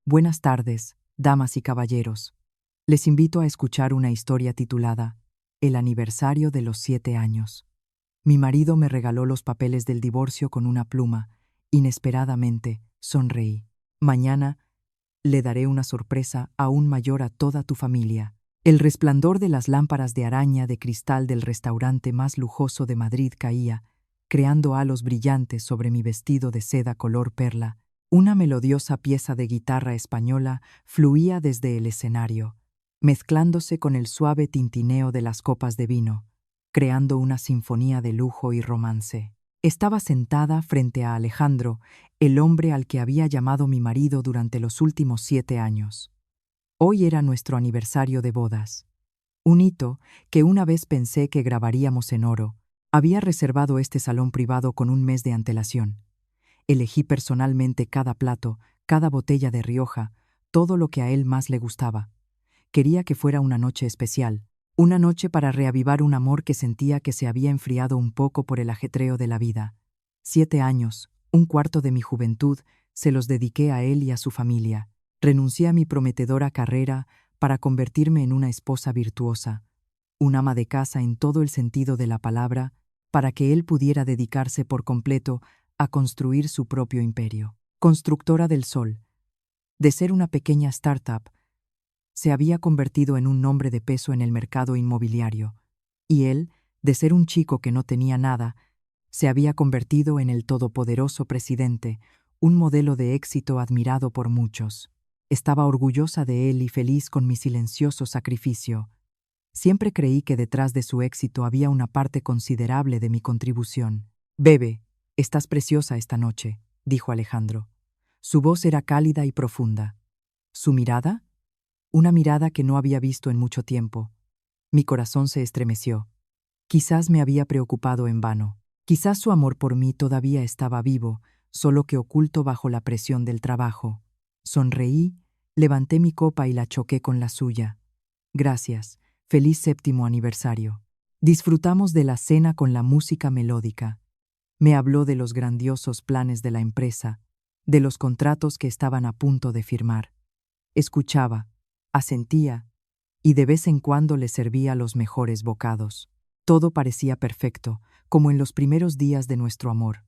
Buenas tardes, damas y caballeros. Les invito a escuchar una historia titulada El aniversario de los 7 años. Mi marido me regaló los papeles del divorcio con una pluma. Inesperadamente, sonreí. Mañana le daré una sorpresa aún mayor a toda tu familia. El resplandor de las lámparas de araña de cristal del restaurante más lujoso de Madrid caía, creando halos brillantes sobre mi vestido de seda color perla. Una melodiosa pieza de guitarra española fluía desde el escenario, mezclándose con el suave tintineo de las copas de vino, creando una sinfonía de lujo y romance. Estaba sentada frente a Alejandro, el hombre al que había llamado mi marido durante los últimos 7 años. Hoy era nuestro aniversario de bodas. Un hito que una vez pensé que grabaríamos en oro. Había reservado este salón privado con un mes de antelación. Elegí personalmente cada plato, cada botella de Rioja, todo lo que a él más le gustaba. Quería que fuera una noche especial, una noche para reavivar un amor que sentía que se había enfriado un poco por el ajetreo de la vida. 7 años, un cuarto de mi juventud, se los dediqué a él y a su familia. Renuncié a mi prometedora carrera para convertirme en una esposa virtuosa, un ama de casa en todo el sentido de la palabra, para que él pudiera dedicarse por completo a construir su propio imperio. Constructora del Sol. De ser una pequeña startup, se había convertido en un nombre de peso en el mercado inmobiliario, y él, de ser un chico que no tenía nada, se había convertido en el todopoderoso presidente, un modelo de éxito admirado por muchos. Estaba orgullosa de él y feliz con mi silencioso sacrificio. Siempre creí que detrás de su éxito había una parte considerable de mi contribución. «Bebe, estás preciosa esta noche», dijo Alejandro. Su voz era cálida y profunda. ¿Su mirada? Una mirada que no había visto en mucho tiempo. Mi corazón se estremeció. Quizás me había preocupado en vano. Quizás su amor por mí todavía estaba vivo, solo que oculto bajo la presión del trabajo. Sonreí, levanté mi copa y la choqué con la suya. Gracias. Feliz 7º aniversario. Disfrutamos de la cena con la música melódica. Me habló de los grandiosos planes de la empresa, de los contratos que estaban a punto de firmar. Escuchaba, asentía, y de vez en cuando le servía los mejores bocados. Todo parecía perfecto, como en los primeros días de nuestro amor.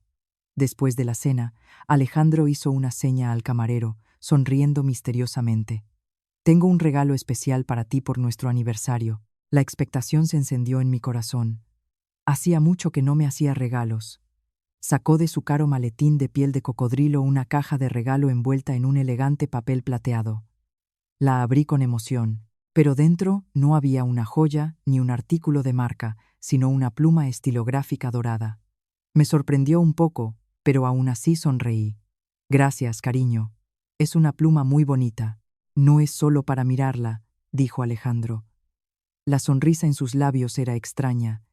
Después de la cena, Alejandro hizo una seña al camarero, sonriendo misteriosamente. «Tengo un regalo especial para ti por nuestro aniversario». La expectación se encendió en mi corazón. Hacía mucho que no me hacía regalos. Sacó de su caro maletín de piel de cocodrilo una caja de regalo envuelta en un elegante papel plateado. La abrí con emoción, pero dentro no había una joya ni un artículo de marca, sino una pluma estilográfica dorada. Me sorprendió un poco, pero aún así sonreí. «Gracias, cariño. Es una pluma muy bonita. No es solo para mirarla», dijo Alejandro. La sonrisa en sus labios era extraña.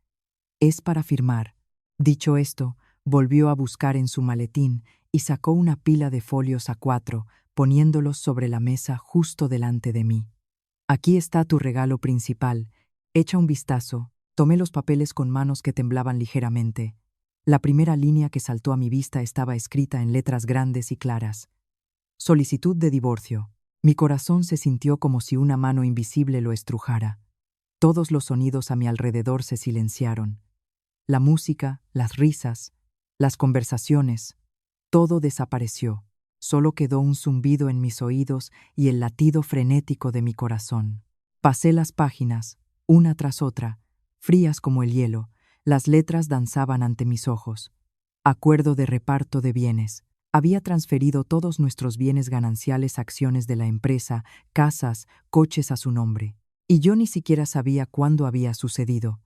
«Es para firmar». Dicho esto, volvió a buscar en su maletín y sacó una pila de folios A4, poniéndolos sobre la mesa justo delante de mí. «Aquí está tu regalo principal. Echa un vistazo». Tomé los papeles con manos que temblaban ligeramente. La primera línea que saltó a mi vista estaba escrita en letras grandes y claras. «Solicitud de divorcio». Mi corazón se sintió como si una mano invisible lo estrujara. Todos los sonidos a mi alrededor se silenciaron. La música, las risas, las conversaciones, todo desapareció. Solo quedó un zumbido en mis oídos y el latido frenético de mi corazón. Pasé las páginas, una tras otra, frías como el hielo. Las letras danzaban ante mis ojos. Acuerdo de reparto de bienes. Había transferido todos nuestros bienes gananciales a acciones de la empresa, casas, coches a su nombre. Y yo ni siquiera sabía cuándo había sucedido.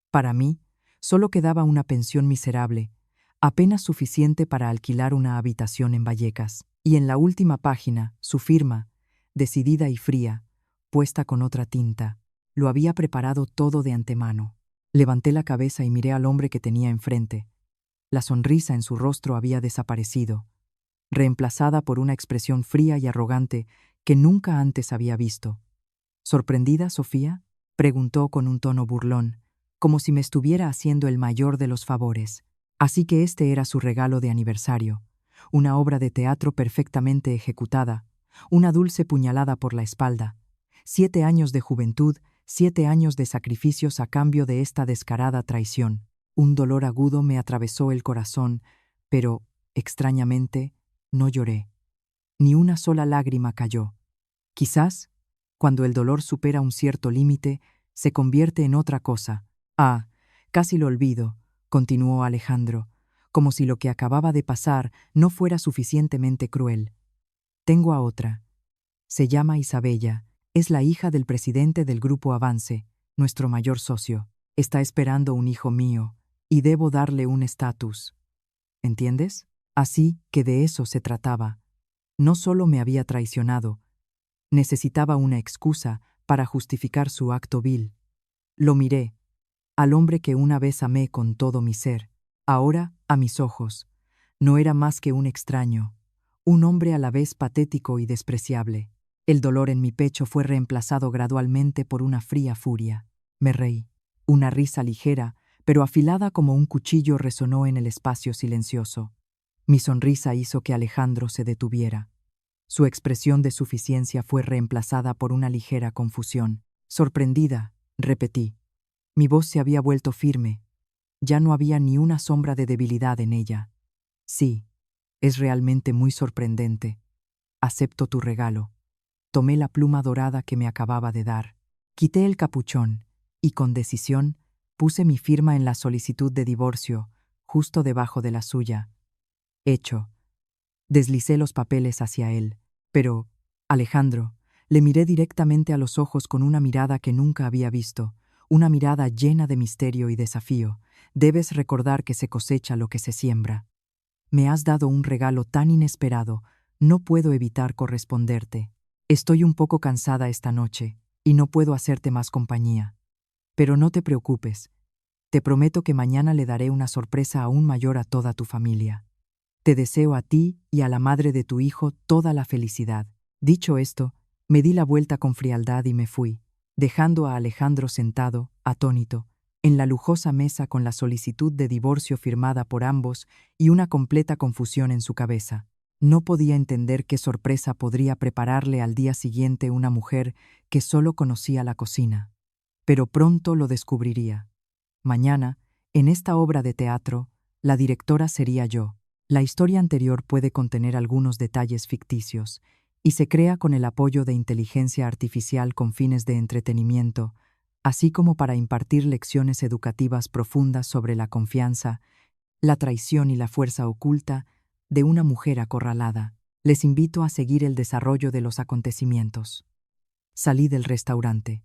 Para mí, solo quedaba una pensión miserable, apenas suficiente para alquilar una habitación en Vallecas. Y en la última página, su firma, decidida y fría, puesta con otra tinta. Lo había preparado todo de antemano. Levanté la cabeza y miré al hombre que tenía enfrente. La sonrisa en su rostro había desaparecido, reemplazada por una expresión fría y arrogante que nunca antes había visto. «¿Sorprendida, Sofía?», preguntó con un tono burlón, como si me estuviera haciendo el mayor de los favores. Así que este era su regalo de aniversario, una obra de teatro perfectamente ejecutada, una dulce puñalada por la espalda. 7 años de juventud, 7 años de sacrificios a cambio de esta descarada traición. Un dolor agudo me atravesó el corazón, pero, extrañamente, no lloré. Ni una sola lágrima cayó. Quizás, cuando el dolor supera un cierto límite, se convierte en otra cosa. Ah, casi lo olvido, continuó Alejandro, como si lo que acababa de pasar no fuera suficientemente cruel. Tengo a otra. Se llama Isabella, es la hija del presidente del Grupo Avance, nuestro mayor socio. Está esperando un hijo mío, y debo darle un estatus. ¿Entiendes? Así que de eso se trataba. No solo me había traicionado, necesitaba una excusa para justificar su acto vil. Lo miré, al hombre que una vez amé con todo mi ser. Ahora, a mis ojos, no era más que un extraño, un hombre a la vez patético y despreciable. El dolor en mi pecho fue reemplazado gradualmente por una fría furia. Me reí. Una risa ligera, pero afilada como un cuchillo, resonó en el espacio silencioso. Mi sonrisa hizo que Alejandro se detuviera. Su expresión de suficiencia fue reemplazada por una ligera confusión. Sorprendida, repetí. Mi voz se había vuelto firme. Ya no había ni una sombra de debilidad en ella. Sí, es realmente muy sorprendente. Acepto tu regalo. Tomé la pluma dorada que me acababa de dar. Quité el capuchón y, con decisión, puse mi firma en la solicitud de divorcio, justo debajo de la suya. Hecho. Deslicé los papeles hacia él. Pero, Alejandro, le miré directamente a los ojos con una mirada que nunca había visto, una mirada llena de misterio y desafío. Debes recordar que se cosecha lo que se siembra. Me has dado un regalo tan inesperado, no puedo evitar corresponderte. Estoy un poco cansada esta noche, y no puedo hacerte más compañía. Pero no te preocupes. Te prometo que mañana le daré una sorpresa aún mayor a toda tu familia. Te deseo a ti y a la madre de tu hijo toda la felicidad. Dicho esto, me di la vuelta con frialdad y me fui, dejando a Alejandro sentado, atónito, en la lujosa mesa con la solicitud de divorcio firmada por ambos y una completa confusión en su cabeza. No podía entender qué sorpresa podría prepararle al día siguiente una mujer que solo conocía la cocina. Pero pronto lo descubriría. Mañana, en esta obra de teatro, la directora sería yo. La historia anterior puede contener algunos detalles ficticios y se crea con el apoyo de inteligencia artificial con fines de entretenimiento, así como para impartir lecciones educativas profundas sobre la confianza, la traición y la fuerza oculta de una mujer acorralada. Les invito a seguir el desarrollo de los acontecimientos. Salí del restaurante.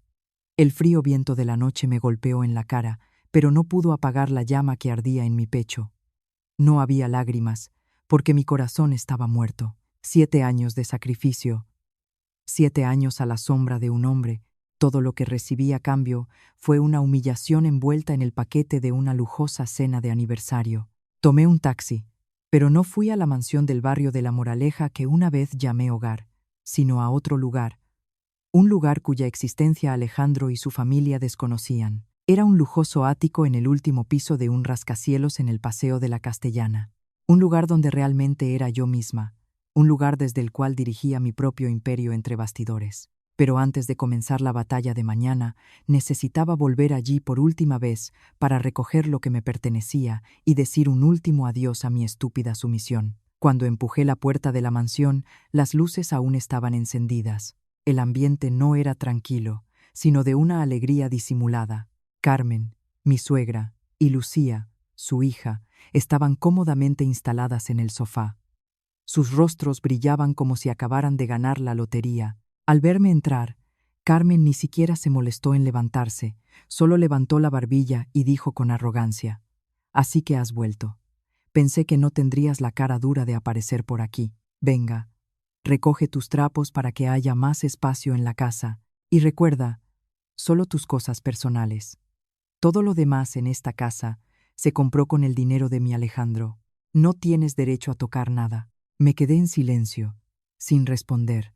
El frío viento de la noche me golpeó en la cara, pero no pudo apagar la llama que ardía en mi pecho. No había lágrimas, porque mi corazón estaba muerto. 7 años de sacrificio, 7 años a la sombra de un hombre. Todo lo que recibí a cambio fue una humillación envuelta en el paquete de una lujosa cena de aniversario. Tomé un taxi, pero no fui a la mansión del barrio de La Moraleja que una vez llamé hogar, sino a otro lugar. Un lugar cuya existencia Alejandro y su familia desconocían. Era un lujoso ático en el último piso de un rascacielos en el Paseo de la Castellana. Un lugar donde realmente era yo misma. Un lugar desde el cual dirigía mi propio imperio entre bastidores. Pero antes de comenzar la batalla de mañana, necesitaba volver allí por última vez para recoger lo que me pertenecía y decir un último adiós a mi estúpida sumisión. Cuando empujé la puerta de la mansión, las luces aún estaban encendidas. El ambiente no era tranquilo, sino de una alegría disimulada. Carmen, mi suegra, y Lucía, su hija, estaban cómodamente instaladas en el sofá. Sus rostros brillaban como si acabaran de ganar la lotería. Al verme entrar, Carmen ni siquiera se molestó en levantarse, solo levantó la barbilla y dijo con arrogancia: «Así que has vuelto. Pensé que no tendrías la cara dura de aparecer por aquí. Venga, recoge tus trapos para que haya más espacio en la casa, y recuerda, solo tus cosas personales. Todo lo demás en esta casa se compró con el dinero de mi Alejandro. No tienes derecho a tocar nada». Me quedé en silencio, sin responder.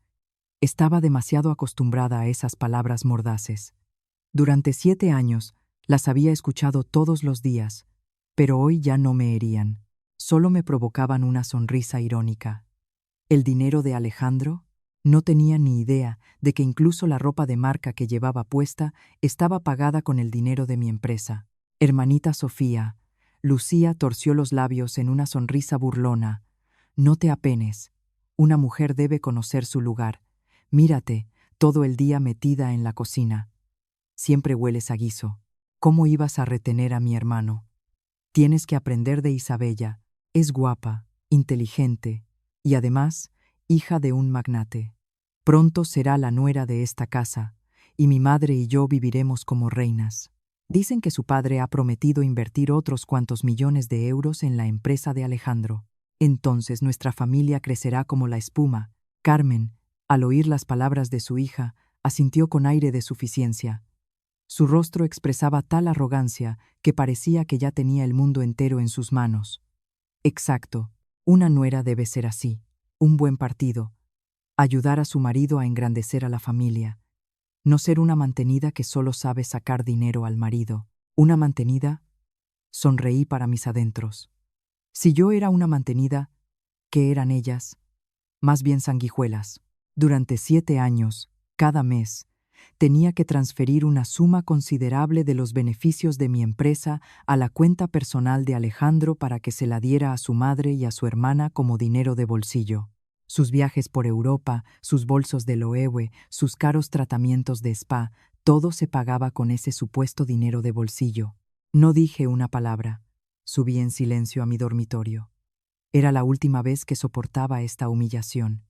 Estaba demasiado acostumbrada a esas palabras mordaces. Durante 7 años las había escuchado todos los días, pero hoy ya no me herían, solo me provocaban una sonrisa irónica. ¿El dinero de Alejandro? No tenía ni idea de que incluso la ropa de marca que llevaba puesta estaba pagada con el dinero de mi empresa. Hermanita Sofía, Lucía torció los labios en una sonrisa burlona. No te apenes. Una mujer debe conocer su lugar. Mírate, todo el día metida en la cocina. Siempre hueles a guiso. ¿Cómo ibas a retener a mi hermano? Tienes que aprender de Isabella. Es guapa, inteligente y además, hija de un magnate. Pronto será la nuera de esta casa, y mi madre y yo viviremos como reinas. Dicen que su padre ha prometido invertir otros cuantos millones de euros en la empresa de Alejandro. Entonces nuestra familia crecerá como la espuma. Carmen, al oír las palabras de su hija, asintió con aire de suficiencia. Su rostro expresaba tal arrogancia que parecía que ya tenía el mundo entero en sus manos. Exacto, una nuera debe ser así, un buen partido, ayudar a su marido a engrandecer a la familia, no ser una mantenida que solo sabe sacar dinero al marido. ¿Una mantenida? Sonreí para mis adentros. Si yo era una mantenida, ¿qué eran ellas? Más bien sanguijuelas. Durante 7 años, cada mes, tenía que transferir una suma considerable de los beneficios de mi empresa a la cuenta personal de Alejandro para que se la diera a su madre y a su hermana como dinero de bolsillo. Sus viajes por Europa, sus bolsos de Loewe, sus caros tratamientos de spa, todo se pagaba con ese supuesto dinero de bolsillo. No dije una palabra. Subí en silencio a mi dormitorio. Era la última vez que soportaba esta humillación.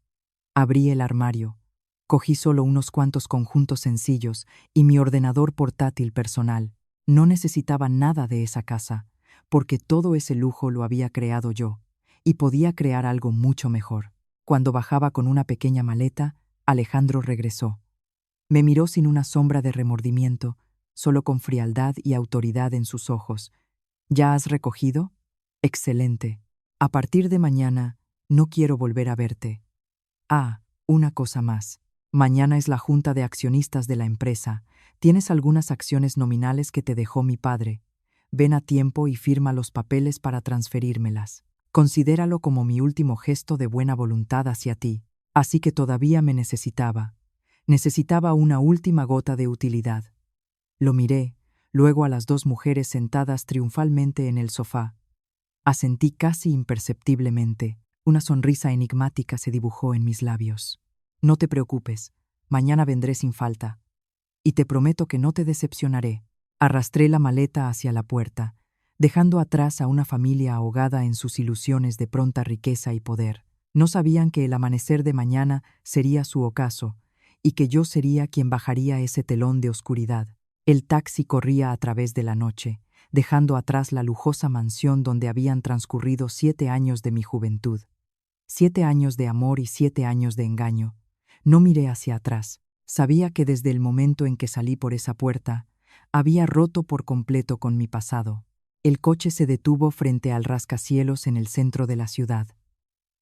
Abrí el armario. Cogí solo unos cuantos conjuntos sencillos y mi ordenador portátil personal. No necesitaba nada de esa casa, porque todo ese lujo lo había creado yo, y podía crear algo mucho mejor. Cuando bajaba con una pequeña maleta, Alejandro regresó. Me miró sin una sombra de remordimiento, solo con frialdad y autoridad en sus ojos. ¿Ya has recogido? Excelente. A partir de mañana, no quiero volver a verte. Ah, una cosa más. Mañana es la junta de accionistas de la empresa. Tienes algunas acciones nominales que te dejó mi padre. Ven a tiempo y firma los papeles para transferírmelas. Considéralo como mi último gesto de buena voluntad hacia ti. Así que todavía me necesitaba. Necesitaba una última gota de utilidad. Lo miré, luego a las 2 mujeres sentadas triunfalmente en el sofá. Asentí casi imperceptiblemente. Una sonrisa enigmática se dibujó en mis labios. No te preocupes, mañana vendré sin falta. Y te prometo que no te decepcionaré. Arrastré la maleta hacia la puerta, dejando atrás a una familia ahogada en sus ilusiones de pronta riqueza y poder. No sabían que el amanecer de mañana sería su ocaso, y que yo sería quien bajaría ese telón de oscuridad. El taxi corría a través de la noche, dejando atrás la lujosa mansión donde habían transcurrido 7 años de mi juventud. 7 años de amor y 7 años de engaño. No miré hacia atrás. Sabía que desde el momento en que salí por esa puerta, había roto por completo con mi pasado. El coche se detuvo frente al rascacielos en el centro de la ciudad.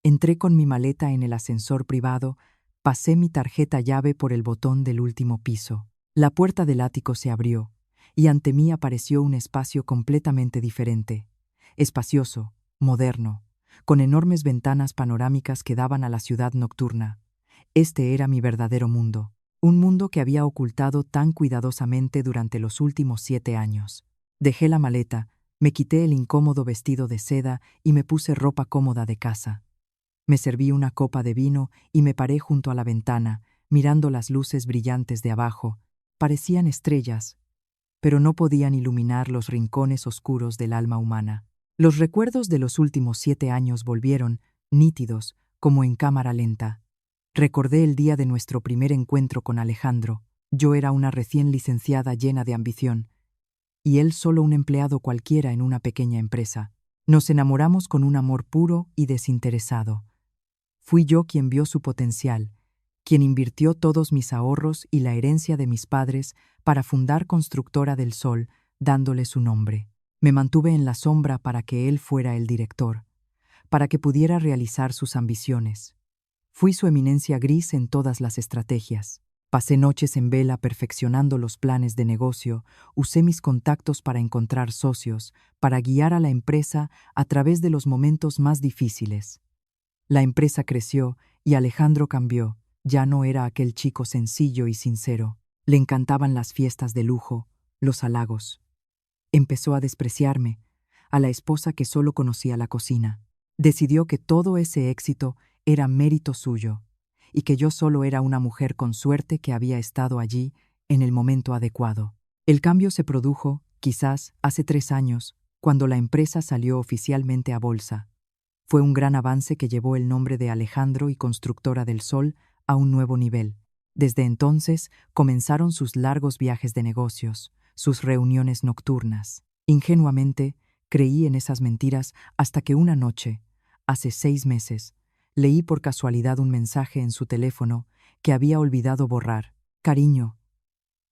Entré con mi maleta en el ascensor privado, pasé mi tarjeta llave por el botón del último piso. La puerta del ático se abrió, y ante mí apareció un espacio completamente diferente. Espacioso, moderno, con enormes ventanas panorámicas que daban a la ciudad nocturna. Este era mi verdadero mundo, un mundo que había ocultado tan cuidadosamente durante los últimos 7 años. Dejé la maleta, me quité el incómodo vestido de seda y me puse ropa cómoda de casa. Me serví una copa de vino y me paré junto a la ventana, mirando las luces brillantes de abajo. Parecían estrellas, pero no podían iluminar los rincones oscuros del alma humana. Los recuerdos de los últimos 7 años volvieron, nítidos, como en cámara lenta. Recordé el día de nuestro primer encuentro con Alejandro. Yo era una recién licenciada llena de ambición, y él solo un empleado cualquiera en una pequeña empresa. Nos enamoramos con un amor puro y desinteresado. Fui yo quien vio su potencial, quien invirtió todos mis ahorros y la herencia de mis padres para fundar Constructora del Sol, dándole su nombre. Me mantuve en la sombra para que él fuera el director, para que pudiera realizar sus ambiciones. Fui su eminencia gris en todas las estrategias. Pasé noches en vela perfeccionando los planes de negocio, usé mis contactos para encontrar socios, para guiar a la empresa a través de los momentos más difíciles. La empresa creció y Alejandro cambió, Ya no era aquel chico sencillo y sincero. Le encantaban las fiestas de lujo, los halagos. Empezó a despreciarme, a la esposa que solo conocía la cocina. Decidió que todo ese éxito era mérito suyo, y que yo solo era una mujer con suerte que había estado allí en el momento adecuado. El cambio se produjo, quizás, hace 3 años, cuando la empresa salió oficialmente a bolsa. Fue un gran avance que llevó el nombre de Alejandro y Constructora del Sol a un nuevo nivel. Desde entonces comenzaron sus largos viajes de negocios, sus reuniones nocturnas. Ingenuamente, creí en esas mentiras hasta que una noche, hace 6 meses, leí por casualidad un mensaje en su teléfono que había olvidado borrar. Cariño,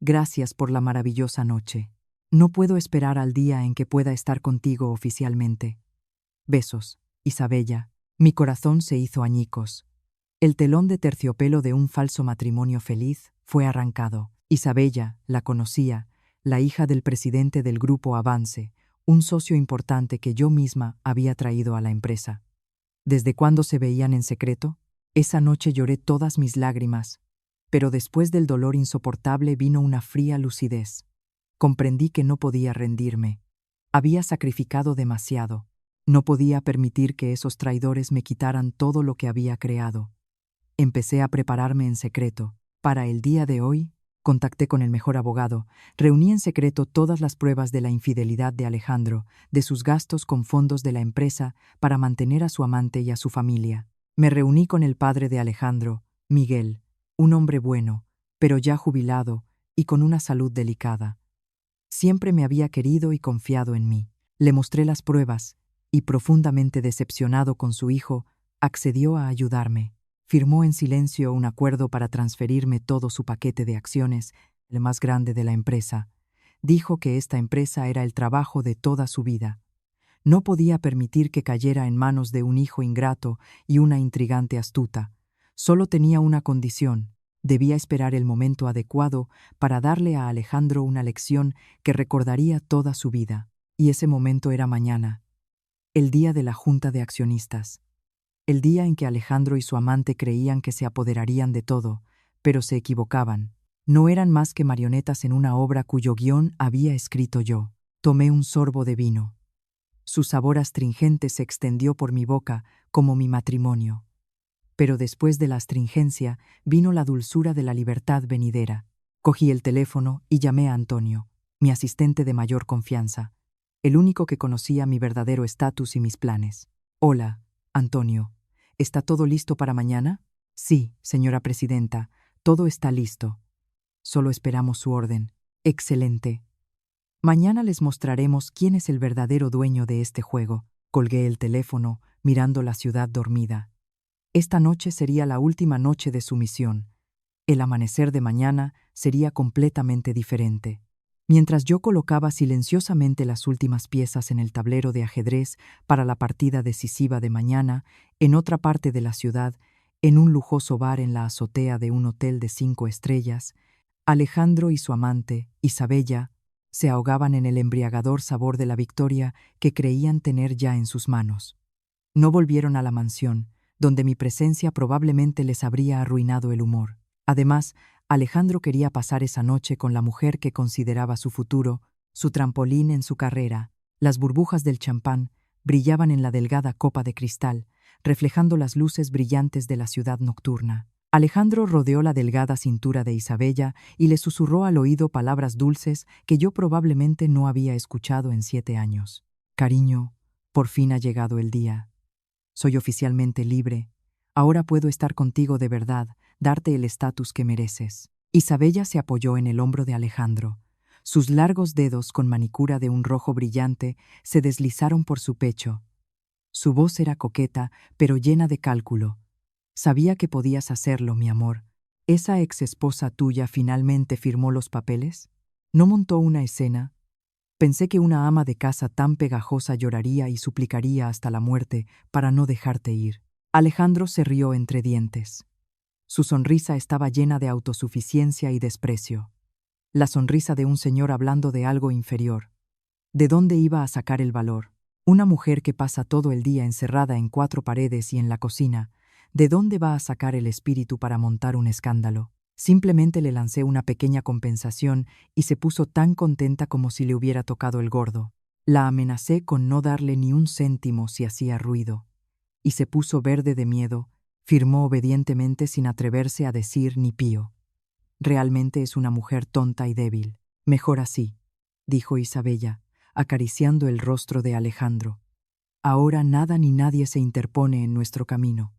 gracias por la maravillosa noche. No puedo esperar al día en que pueda estar contigo oficialmente. Besos, Isabella. Mi corazón se hizo añicos. El telón de terciopelo de un falso matrimonio feliz fue arrancado. Isabella, la conocía, la hija del presidente del grupo Avance, un socio importante que yo misma había traído a la empresa. ¿Desde cuándo se veían en secreto? Esa noche lloré todas mis lágrimas, pero después del dolor insoportable vino una fría lucidez. Comprendí que no podía rendirme. Había sacrificado demasiado. No podía permitir que esos traidores me quitaran todo lo que había creado. Empecé a prepararme en secreto. Para el día de hoy, contacté con el mejor abogado, reuní en secreto todas las pruebas de la infidelidad de Alejandro, de sus gastos con fondos de la empresa para mantener a su amante y a su familia. Me reuní con el padre de Alejandro, Miguel, un hombre bueno, pero ya jubilado y con una salud delicada. Siempre me había querido y confiado en mí. Le mostré las pruebas y, profundamente decepcionado con su hijo, accedió a ayudarme. Firmó en silencio un acuerdo para transferirme todo su paquete de acciones, el más grande de la empresa. Dijo que esta empresa era el trabajo de toda su vida. No podía permitir que cayera en manos de un hijo ingrato y una intrigante astuta. Solo tenía una condición: debía esperar el momento adecuado para darle a Alejandro una lección que recordaría toda su vida. Y ese momento era mañana, el día de la junta de accionistas. El día en que Alejandro y su amante creían que se apoderarían de todo, pero se equivocaban. No eran más que marionetas en una obra cuyo guión había escrito yo. Tomé un sorbo de vino. Su sabor astringente se extendió por mi boca como mi matrimonio. Pero después de la astringencia vino la dulzura de la libertad venidera. Cogí el teléfono y llamé a Antonio, mi asistente de mayor confianza, el único que conocía mi verdadero estatus y mis planes. Hola, Antonio, ¿está todo listo para mañana? Sí, señora presidenta, todo está listo. Solo esperamos su orden. Excelente. Mañana les mostraremos quién es el verdadero dueño de este juego. Colgué el teléfono, mirando la ciudad dormida. Esta noche sería la última noche de su misión. El amanecer de mañana sería completamente diferente. Mientras yo colocaba silenciosamente las últimas piezas en el tablero de ajedrez para la partida decisiva de mañana, en otra parte de la ciudad, en un lujoso bar en la azotea de un hotel de 5 estrellas, Alejandro y su amante, Isabella, se ahogaban en el embriagador sabor de la victoria que creían tener ya en sus manos. No volvieron a la mansión, donde mi presencia probablemente les habría arruinado el humor. Además, Alejandro quería pasar esa noche con la mujer que consideraba su futuro, su trampolín en su carrera. Las burbujas del champán brillaban en la delgada copa de cristal, reflejando las luces brillantes de la ciudad nocturna. Alejandro rodeó la delgada cintura de Isabella y le susurró al oído palabras dulces que yo probablemente no había escuchado en 7 años. Cariño, por fin ha llegado el día. Soy oficialmente libre. Ahora puedo estar contigo de verdad, darte el estatus que mereces. Isabella se apoyó en el hombro de Alejandro. Sus largos dedos con manicura de un rojo brillante se deslizaron por su pecho. Su voz era coqueta, pero llena de cálculo. Sabía que podías hacerlo, mi amor. ¿Esa ex-esposa tuya finalmente firmó los papeles? ¿No montó una escena? Pensé que una ama de casa tan pegajosa lloraría y suplicaría hasta la muerte para no dejarte ir. Alejandro se rió entre dientes. Su sonrisa estaba llena de autosuficiencia y desprecio. La sonrisa de un señor hablando de algo inferior. ¿De dónde iba a sacar el valor? Una mujer que pasa todo el día encerrada en 4 paredes y en la cocina, ¿De dónde va a sacar el espíritu para montar un escándalo? Simplemente le lancé una pequeña compensación y se puso tan contenta como si le hubiera tocado el gordo. La amenacé con no darle ni un céntimo si hacía ruido. Y se puso verde de miedo, firmó obedientemente sin atreverse a decir ni pío. Realmente es una mujer tonta y débil. Mejor así, dijo Isabella, acariciando el rostro de Alejandro. Ahora nada ni nadie se interpone en nuestro camino.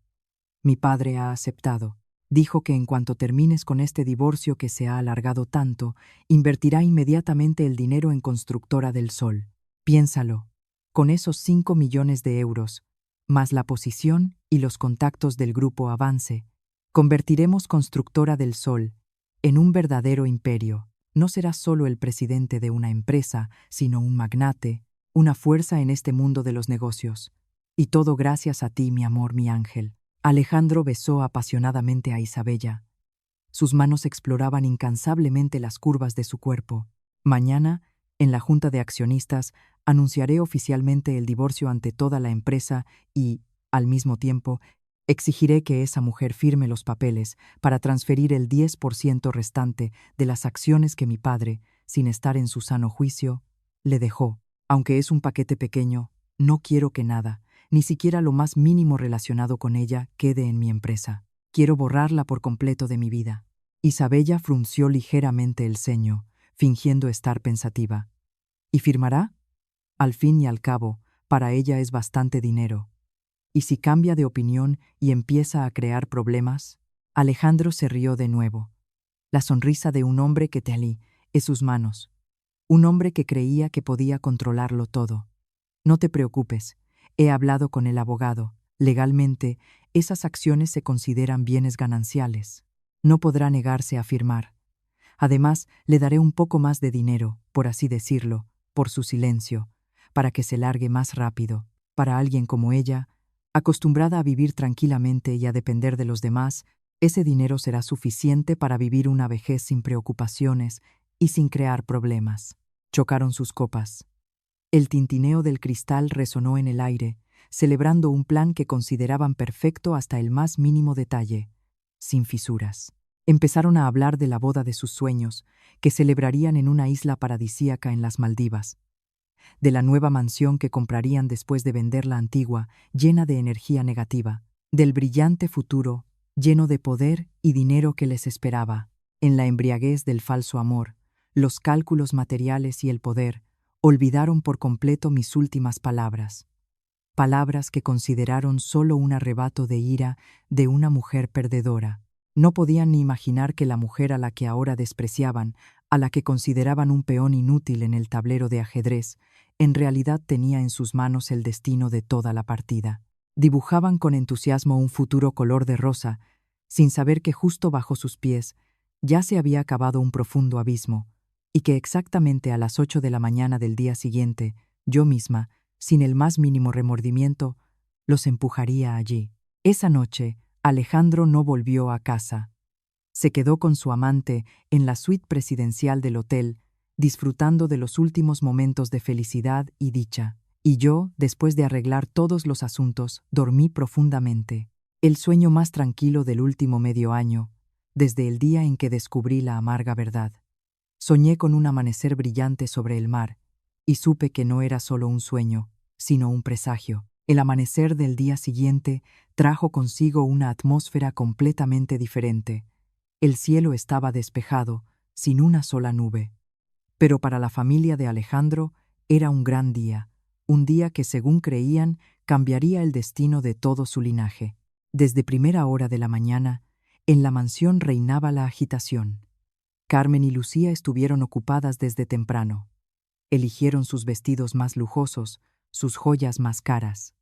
Mi padre ha aceptado. Dijo que en cuanto termines con este divorcio que se ha alargado tanto, invertirá inmediatamente el dinero en Constructora del Sol. Piénsalo. Con esos 5 millones de euros, más la posición y los contactos del Grupo Avance, convertiremos Constructora del Sol en un verdadero imperio. No serás solo el presidente de una empresa, sino un magnate, una fuerza en este mundo de los negocios. Y todo gracias a ti, mi amor, mi ángel. Alejandro besó apasionadamente a Isabella. Sus manos exploraban incansablemente las curvas de su cuerpo. Mañana, en la junta de accionistas, anunciaré oficialmente el divorcio ante toda la empresa y, al mismo tiempo, exigiré que esa mujer firme los papeles para transferir el 10% restante de las acciones que mi padre, sin estar en su sano juicio, le dejó. Aunque es un paquete pequeño, no quiero que nada, ni siquiera lo más mínimo relacionado con ella, quede en mi empresa. Quiero borrarla por completo de mi vida. Isabella frunció ligeramente el ceño, fingiendo estar pensativa. ¿Y firmará? Al fin y al cabo, para ella es bastante dinero. ¿Y si cambia de opinión y empieza a crear problemas? Alejandro se rió de nuevo. La sonrisa de un hombre que tenía en sus manos. Un hombre que creía que podía controlarlo todo. No te preocupes, he hablado con el abogado. Legalmente, esas acciones se consideran bienes gananciales. No podrá negarse a firmar. Además, le daré un poco más de dinero, por así decirlo, por su silencio, para que se largue más rápido. Para alguien como ella, acostumbrada a vivir tranquilamente y a depender de los demás, ese dinero será suficiente para vivir una vejez sin preocupaciones y sin crear problemas. Chocaron sus copas. El tintineo del cristal resonó en el aire, celebrando un plan que consideraban perfecto hasta el más mínimo detalle, sin fisuras. Empezaron a hablar de la boda de sus sueños, que celebrarían en una isla paradisíaca en las Maldivas, de la nueva mansión que comprarían después de vender la antigua, llena de energía negativa, del brillante futuro, lleno de poder y dinero que les esperaba. En la embriaguez del falso amor, los cálculos materiales y el poder, olvidaron por completo mis últimas palabras. Palabras que consideraron solo un arrebato de ira de una mujer perdedora. No podían ni imaginar que la mujer a la que ahora despreciaban, a la que consideraban un peón inútil en el tablero de ajedrez, en realidad tenía en sus manos el destino de toda la partida. Dibujaban con entusiasmo un futuro color de rosa, sin saber que justo bajo sus pies ya se había acabado un profundo abismo, y que exactamente a las 8 de la mañana del día siguiente, yo misma, sin el más mínimo remordimiento, los empujaría allí. Esa noche, Alejandro no volvió a casa. Se quedó con su amante en la suite presidencial del hotel, disfrutando de los últimos momentos de felicidad y dicha. Y yo, después de arreglar todos los asuntos, dormí profundamente. El sueño más tranquilo del último medio año, desde el día en que descubrí la amarga verdad. Soñé con un amanecer brillante sobre el mar, y supe que no era solo un sueño, sino un presagio. El amanecer del día siguiente trajo consigo una atmósfera completamente diferente. El cielo estaba despejado, sin una sola nube. Pero para la familia de Alejandro era un gran día, un día que, según creían, cambiaría el destino de todo su linaje. Desde primera hora de la mañana, en la mansión reinaba la agitación. Carmen y Lucía estuvieron ocupadas desde temprano. Eligieron sus vestidos más lujosos, sus joyas más caras.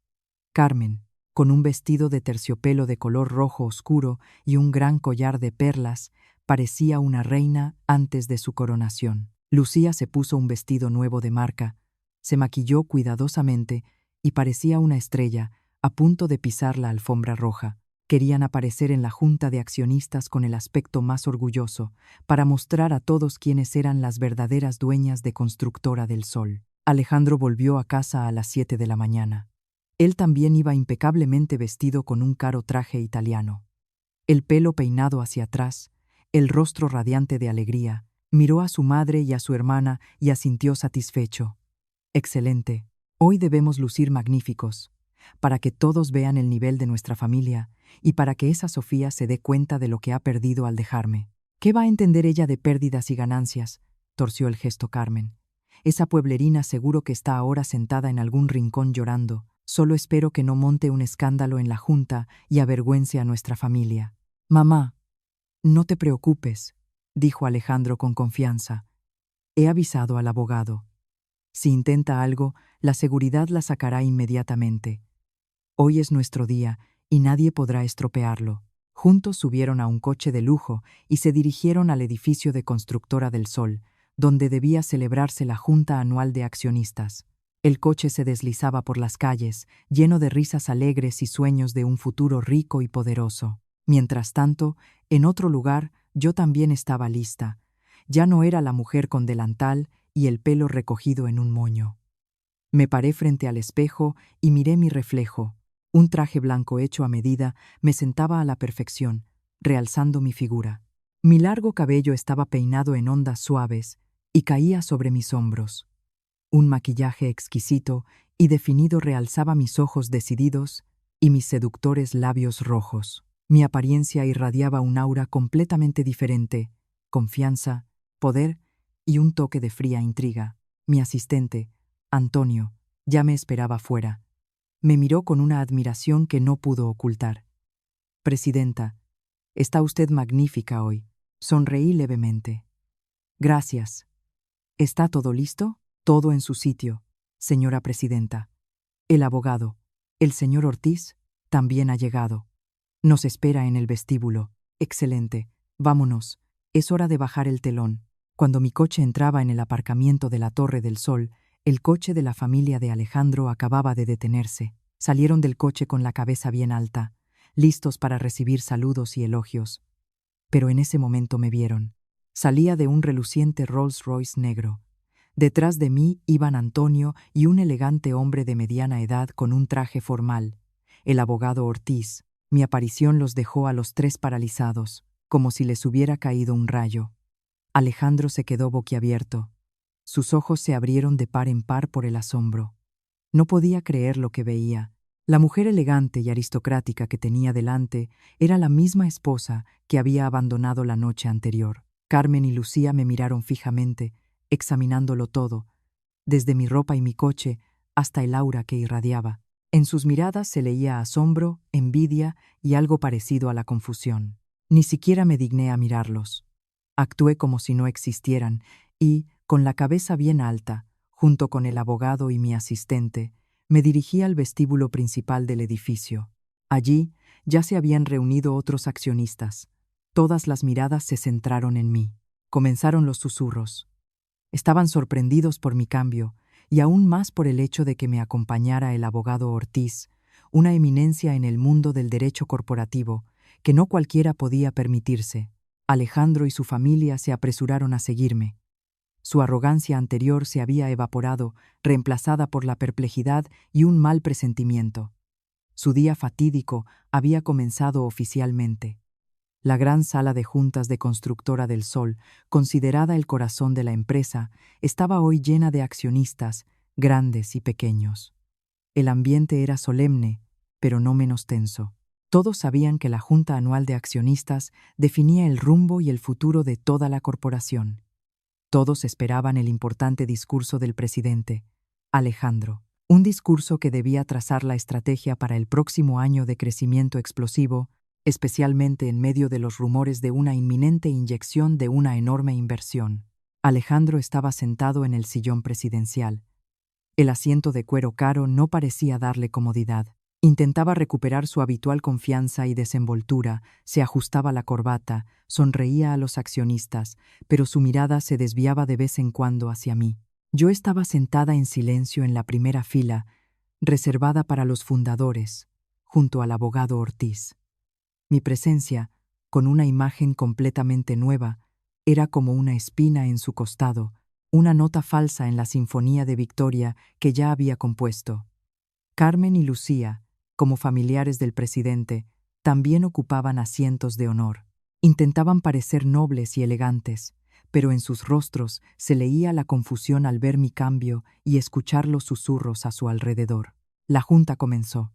Carmen, con un vestido de terciopelo de color rojo oscuro y un gran collar de perlas, parecía una reina antes de su coronación. Lucía se puso un vestido nuevo de marca, se maquilló cuidadosamente y parecía una estrella a punto de pisar la alfombra roja. Querían aparecer en la junta de accionistas con el aspecto más orgulloso, para mostrar a todos quiénes eran las verdaderas dueñas de Constructora del Sol. Alejandro volvió a casa a las 7 de la mañana. Él también iba impecablemente vestido con un caro traje italiano. El pelo peinado hacia atrás, el rostro radiante de alegría, miró a su madre y a su hermana y asintió satisfecho. Excelente. Hoy debemos lucir magníficos, para que todos vean el nivel de nuestra familia y para que esa Sofía se dé cuenta de lo que ha perdido al dejarme. ¿Qué va a entender ella de pérdidas y ganancias?, torció el gesto Carmen. Esa pueblerina seguro que está ahora sentada en algún rincón llorando. Solo espero que no monte un escándalo en la junta y avergüence a nuestra familia. Mamá, no te preocupes, dijo Alejandro con confianza. He avisado al abogado. Si intenta algo, la seguridad la sacará inmediatamente. Hoy es nuestro día y nadie podrá estropearlo. Juntos subieron a un coche de lujo y se dirigieron al edificio de Constructora del Sol, donde debía celebrarse la junta anual de accionistas. El coche se deslizaba por las calles, lleno de risas alegres y sueños de un futuro rico y poderoso. Mientras tanto, en otro lugar, yo también estaba lista. Ya no era la mujer con delantal y el pelo recogido en un moño. Me paré frente al espejo y miré mi reflejo. Un traje blanco hecho a medida me sentaba a la perfección, realzando mi figura. Mi largo cabello estaba peinado en ondas suaves y caía sobre mis hombros. Un maquillaje exquisito y definido realzaba mis ojos decididos y mis seductores labios rojos. Mi apariencia irradiaba un aura completamente diferente, confianza, poder y un toque de fría intriga. Mi asistente, Antonio, ya me esperaba fuera. Me miró con una admiración que no pudo ocultar. Presidenta, está usted magnífica hoy. Sonreí levemente. Gracias. ¿Está todo listo? Todo en su sitio, señora presidenta. El abogado, el señor Ortiz, también ha llegado. Nos espera en el vestíbulo. Excelente. Vámonos. Es hora de bajar el telón. Cuando mi coche entraba en el aparcamiento de la Torre del Sol, el coche de la familia de Alejandro acababa de detenerse. Salieron del coche con la cabeza bien alta, listos para recibir saludos y elogios. Pero en ese momento me vieron. Salía de un reluciente Rolls Royce negro. Detrás de mí iban Antonio y un elegante hombre de mediana edad con un traje formal, el abogado Ortiz. Mi aparición los dejó a los tres paralizados, como si les hubiera caído un rayo. Alejandro se quedó boquiabierto. Sus ojos se abrieron de par en par por el asombro. No podía creer lo que veía. La mujer elegante y aristocrática que tenía delante era la misma esposa que había abandonado la noche anterior. Carmen y Lucía me miraron fijamente, examinándolo todo, desde mi ropa y mi coche hasta el aura que irradiaba. En sus miradas se leía asombro, envidia y algo parecido a la confusión. Ni siquiera me digné a mirarlos. Actué como si no existieran y, con la cabeza bien alta, junto con el abogado y mi asistente, me dirigí al vestíbulo principal del edificio. Allí ya se habían reunido otros accionistas. Todas las miradas se centraron en mí. Comenzaron los susurros. Estaban sorprendidos por mi cambio, y aún más por el hecho de que me acompañara el abogado Ortiz, una eminencia en el mundo del derecho corporativo, que no cualquiera podía permitirse. Alejandro y su familia se apresuraron a seguirme. Su arrogancia anterior se había evaporado, reemplazada por la perplejidad y un mal presentimiento. Su día fatídico había comenzado oficialmente. La gran sala de juntas de Constructora del Sol, considerada el corazón de la empresa, estaba hoy llena de accionistas, grandes y pequeños. El ambiente era solemne, pero no menos tenso. Todos sabían que la Junta Anual de Accionistas definía el rumbo y el futuro de toda la corporación. Todos esperaban el importante discurso del presidente, Alejandro. Un discurso que debía trazar la estrategia para el próximo año de crecimiento explosivo, especialmente en medio de los rumores de una inminente inyección de una enorme inversión. Alejandro estaba sentado en el sillón presidencial. El asiento de cuero caro no parecía darle comodidad. Intentaba recuperar su habitual confianza y desenvoltura, se ajustaba la corbata, sonreía a los accionistas, pero su mirada se desviaba de vez en cuando hacia mí. Yo estaba sentada en silencio en la primera fila, reservada para los fundadores, junto al abogado Ortiz. Mi presencia, con una imagen completamente nueva, era como una espina en su costado, una nota falsa en la sinfonía de victoria que ya había compuesto. Carmen y Lucía, como familiares del presidente, también ocupaban asientos de honor. Intentaban parecer nobles y elegantes, pero en sus rostros se leía la confusión al ver mi cambio y escuchar los susurros a su alrededor. La junta comenzó.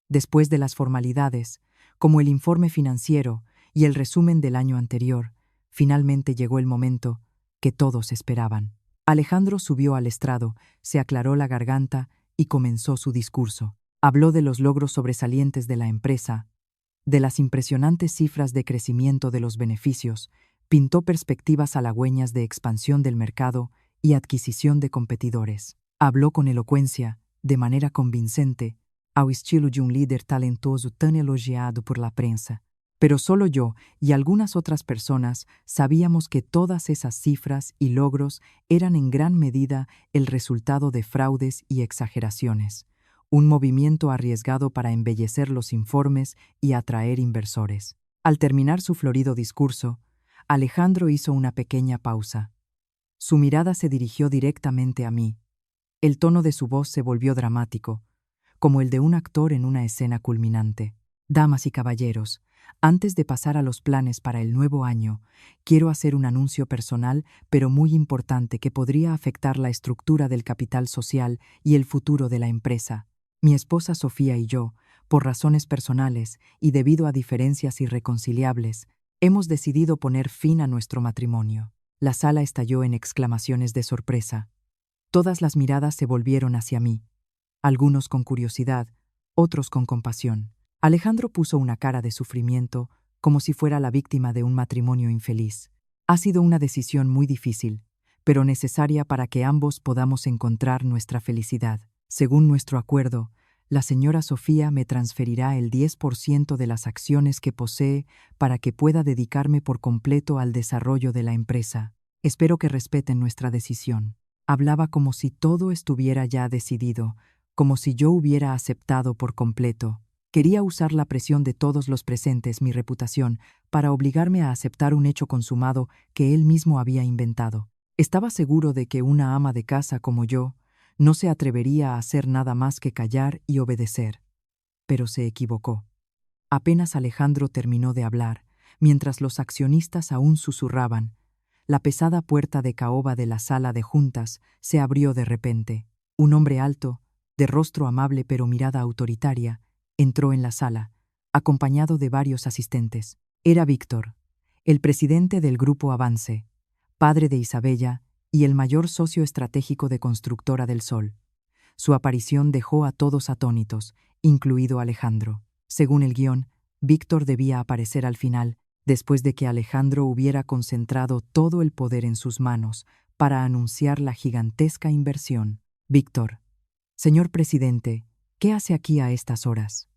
Después de las formalidades, como el informe financiero y el resumen del año anterior, finalmente llegó el momento que todos esperaban. Alejandro subió al estrado, se aclaró la garganta y comenzó su discurso. Habló de los logros sobresalientes de la empresa, de las impresionantes cifras de crecimiento de los beneficios, pintó perspectivas halagüeñas de expansión del mercado y adquisición de competidores. Habló con elocuencia, de manera convincente, ao estilo de un líder talentoso tan elogiado por la prensa. Pero solo yo y algunas otras personas sabíamos que todas esas cifras y logros eran en gran medida el resultado de fraudes y exageraciones, un movimiento arriesgado para embellecer los informes y atraer inversores. Al terminar su florido discurso, Alejandro hizo una pequeña pausa. Su mirada se dirigió directamente a mí. El tono de su voz se volvió dramático, como el de un actor en una escena culminante. Damas y caballeros, antes de pasar a los planes para el nuevo año, quiero hacer un anuncio personal, pero muy importante que podría afectar la estructura del capital social y el futuro de la empresa. Mi esposa Sofía y yo, por razones personales y debido a diferencias irreconciliables, hemos decidido poner fin a nuestro matrimonio. La sala estalló en exclamaciones de sorpresa. Todas las miradas se volvieron hacia mí, algunos con curiosidad, otros con compasión. Alejandro puso una cara de sufrimiento, como si fuera la víctima de un matrimonio infeliz. Ha sido una decisión muy difícil, pero necesaria para que ambos podamos encontrar nuestra felicidad. Según nuestro acuerdo, la señora Sofía me transferirá el 10% de las acciones que posee para que pueda dedicarme por completo al desarrollo de la empresa. Espero que respeten nuestra decisión. Hablaba como si todo estuviera ya decidido, como si yo hubiera aceptado por completo. Quería usar la presión de todos los presentes, mi reputación, para obligarme a aceptar un hecho consumado que él mismo había inventado. Estaba seguro de que una ama de casa como yo no se atrevería a hacer nada más que callar y obedecer. Pero se equivocó. Apenas Alejandro terminó de hablar, mientras los accionistas aún susurraban, la pesada puerta de caoba de la sala de juntas se abrió de repente. Un hombre alto, de rostro amable pero mirada autoritaria, entró en la sala, acompañado de varios asistentes. Era Víctor, el presidente del Grupo Avance, padre de Isabella y el mayor socio estratégico de Constructora del Sol. Su aparición dejó a todos atónitos, incluido Alejandro. Según el guión, Víctor debía aparecer al final, después de que Alejandro hubiera concentrado todo el poder en sus manos para anunciar la gigantesca inversión. Víctor, señor presidente, ¿qué hace aquí a estas horas?,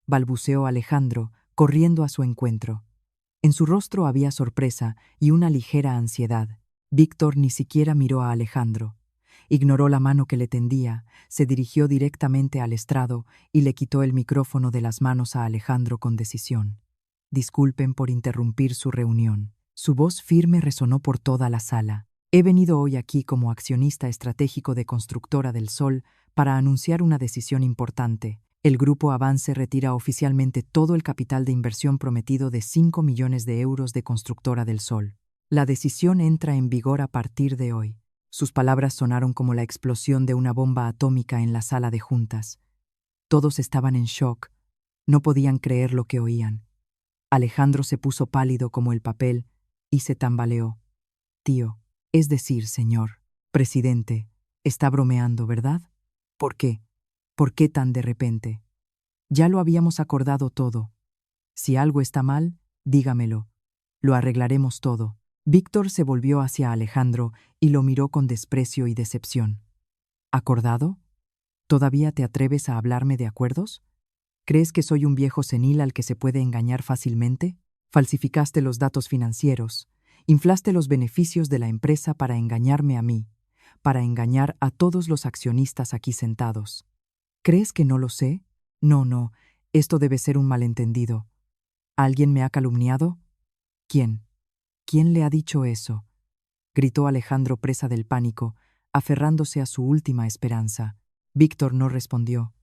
balbuceó Alejandro, corriendo a su encuentro. En su rostro había sorpresa y una ligera ansiedad. Víctor ni siquiera miró a Alejandro. Ignoró la mano que le tendía, se dirigió directamente al estrado y le quitó el micrófono de las manos a Alejandro con decisión. Disculpen por interrumpir su reunión. Su voz firme resonó por toda la sala. He venido hoy aquí como accionista estratégico de Constructora del Sol para anunciar una decisión importante. El Grupo Avance retira oficialmente todo el capital de inversión prometido de 5 millones de euros de Constructora del Sol. La decisión entra en vigor a partir de hoy. Sus palabras sonaron como la explosión de una bomba atómica en la sala de juntas. Todos estaban en shock. No podían creer lo que oían. Alejandro se puso pálido como el papel y se tambaleó. Tío, es decir, señor presidente, está bromeando, ¿verdad? ¿Por qué? ¿Por qué tan de repente? Ya lo habíamos acordado todo. Si algo está mal, dígamelo. Lo arreglaremos todo. Víctor se volvió hacia Alejandro y lo miró con desprecio y decepción. ¿Acordado? ¿Todavía te atreves a hablarme de acuerdos? ¿Crees que soy un viejo senil al que se puede engañar fácilmente? Falsificaste los datos financieros, inflaste los beneficios de la empresa para engañarme a mí, para engañar a todos los accionistas aquí sentados. ¿Crees que no lo sé? No, esto debe ser un malentendido. ¿Alguien me ha calumniado? ¿Quién? ¿Quién le ha dicho eso?, gritó Alejandro, presa del pánico, aferrándose a su última esperanza. Víctor no respondió.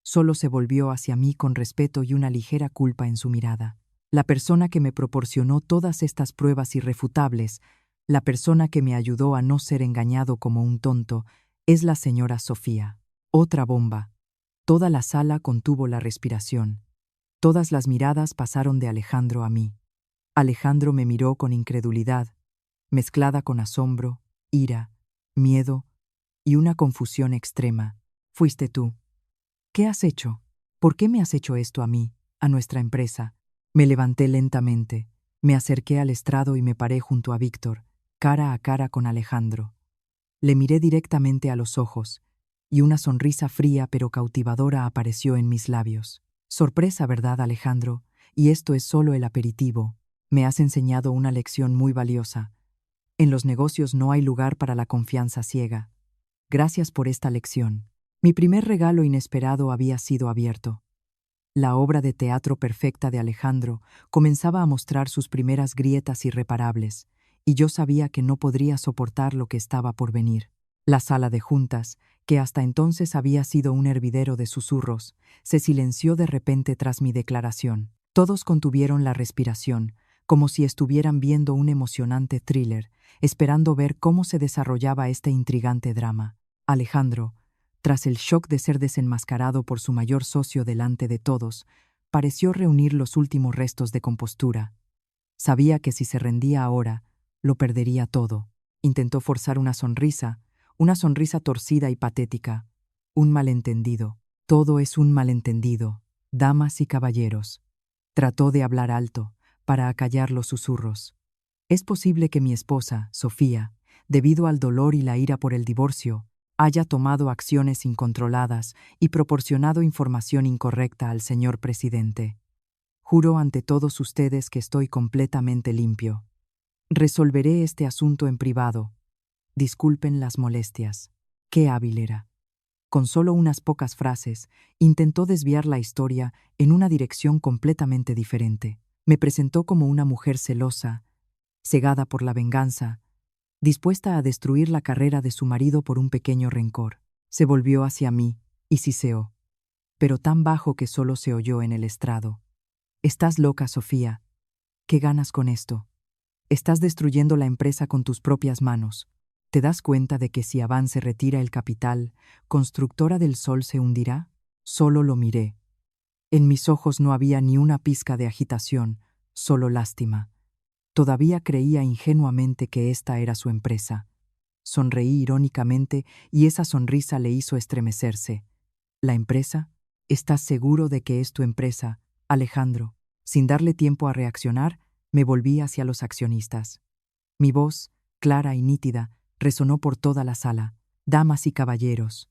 solo se volvió hacia mí con respeto y una ligera culpa en su mirada. La persona que me proporcionó todas estas pruebas irrefutables, la persona que me ayudó a no ser engañado como un tonto, es la señora Sofía. Otra bomba. Toda la sala contuvo la respiración. Todas las miradas pasaron de Alejandro a mí. Alejandro me miró con incredulidad, mezclada con asombro, ira, miedo y una confusión extrema. «Fuiste tú. ¿Qué has hecho? ¿Por qué me has hecho esto a mí, a nuestra empresa?» Me levanté lentamente, me acerqué al estrado y me paré junto a Víctor, cara a cara con Alejandro. Le miré directamente a los ojos, y una sonrisa fría pero cautivadora apareció en mis labios. «Sorpresa, ¿verdad, Alejandro? Y esto es solo el aperitivo. Me has enseñado una lección muy valiosa. En los negocios no hay lugar para la confianza ciega. Gracias por esta lección». Mi primer regalo inesperado había sido abierto. La obra de teatro perfecta de Alejandro comenzaba a mostrar sus primeras grietas irreparables, y yo sabía que no podría soportar lo que estaba por venir. La sala de juntas, que hasta entonces había sido un hervidero de susurros, se silenció de repente tras mi declaración. Todos contuvieron la respiración, como si estuvieran viendo un emocionante thriller, esperando ver cómo se desarrollaba este intrigante drama. Alejandro, tras el shock de ser desenmascarado por su mayor socio delante de todos, pareció reunir los últimos restos de compostura. Sabía que si se rendía ahora, lo perdería todo. Intentó forzar una sonrisa torcida y patética. Un malentendido. Todo es un malentendido, damas y caballeros. Trató de hablar alto, para acallar los susurros. Es posible que mi esposa, Sofía, debido al dolor y la ira por el divorcio, haya tomado acciones incontroladas y proporcionado información incorrecta al señor presidente. Juro ante todos ustedes que estoy completamente limpio. Resolveré este asunto en privado. Disculpen las molestias. Qué hábil era. Con solo unas pocas frases, intentó desviar la historia en una dirección completamente diferente. Me presentó como una mujer celosa, cegada por la venganza, dispuesta a destruir la carrera de su marido por un pequeño rencor. Se volvió hacia mí y siseó, pero tan bajo que solo se oyó en el estrado. «Estás loca, Sofía. ¿Qué ganas con esto? Estás destruyendo la empresa con tus propias manos. ¿Te das cuenta de que si Avance retira el capital, Constructora del Sol se hundirá?» Solo lo miré. En mis ojos no había ni una pizca de agitación, solo lástima. Todavía creía ingenuamente que esta era su empresa. Sonreí irónicamente y esa sonrisa le hizo estremecerse. «¿La empresa? ¿Estás seguro de que es tu empresa, Alejandro?» Sin darle tiempo a reaccionar, me volví hacia los accionistas. Mi voz, clara y nítida, resonó por toda la sala. «Damas y caballeros,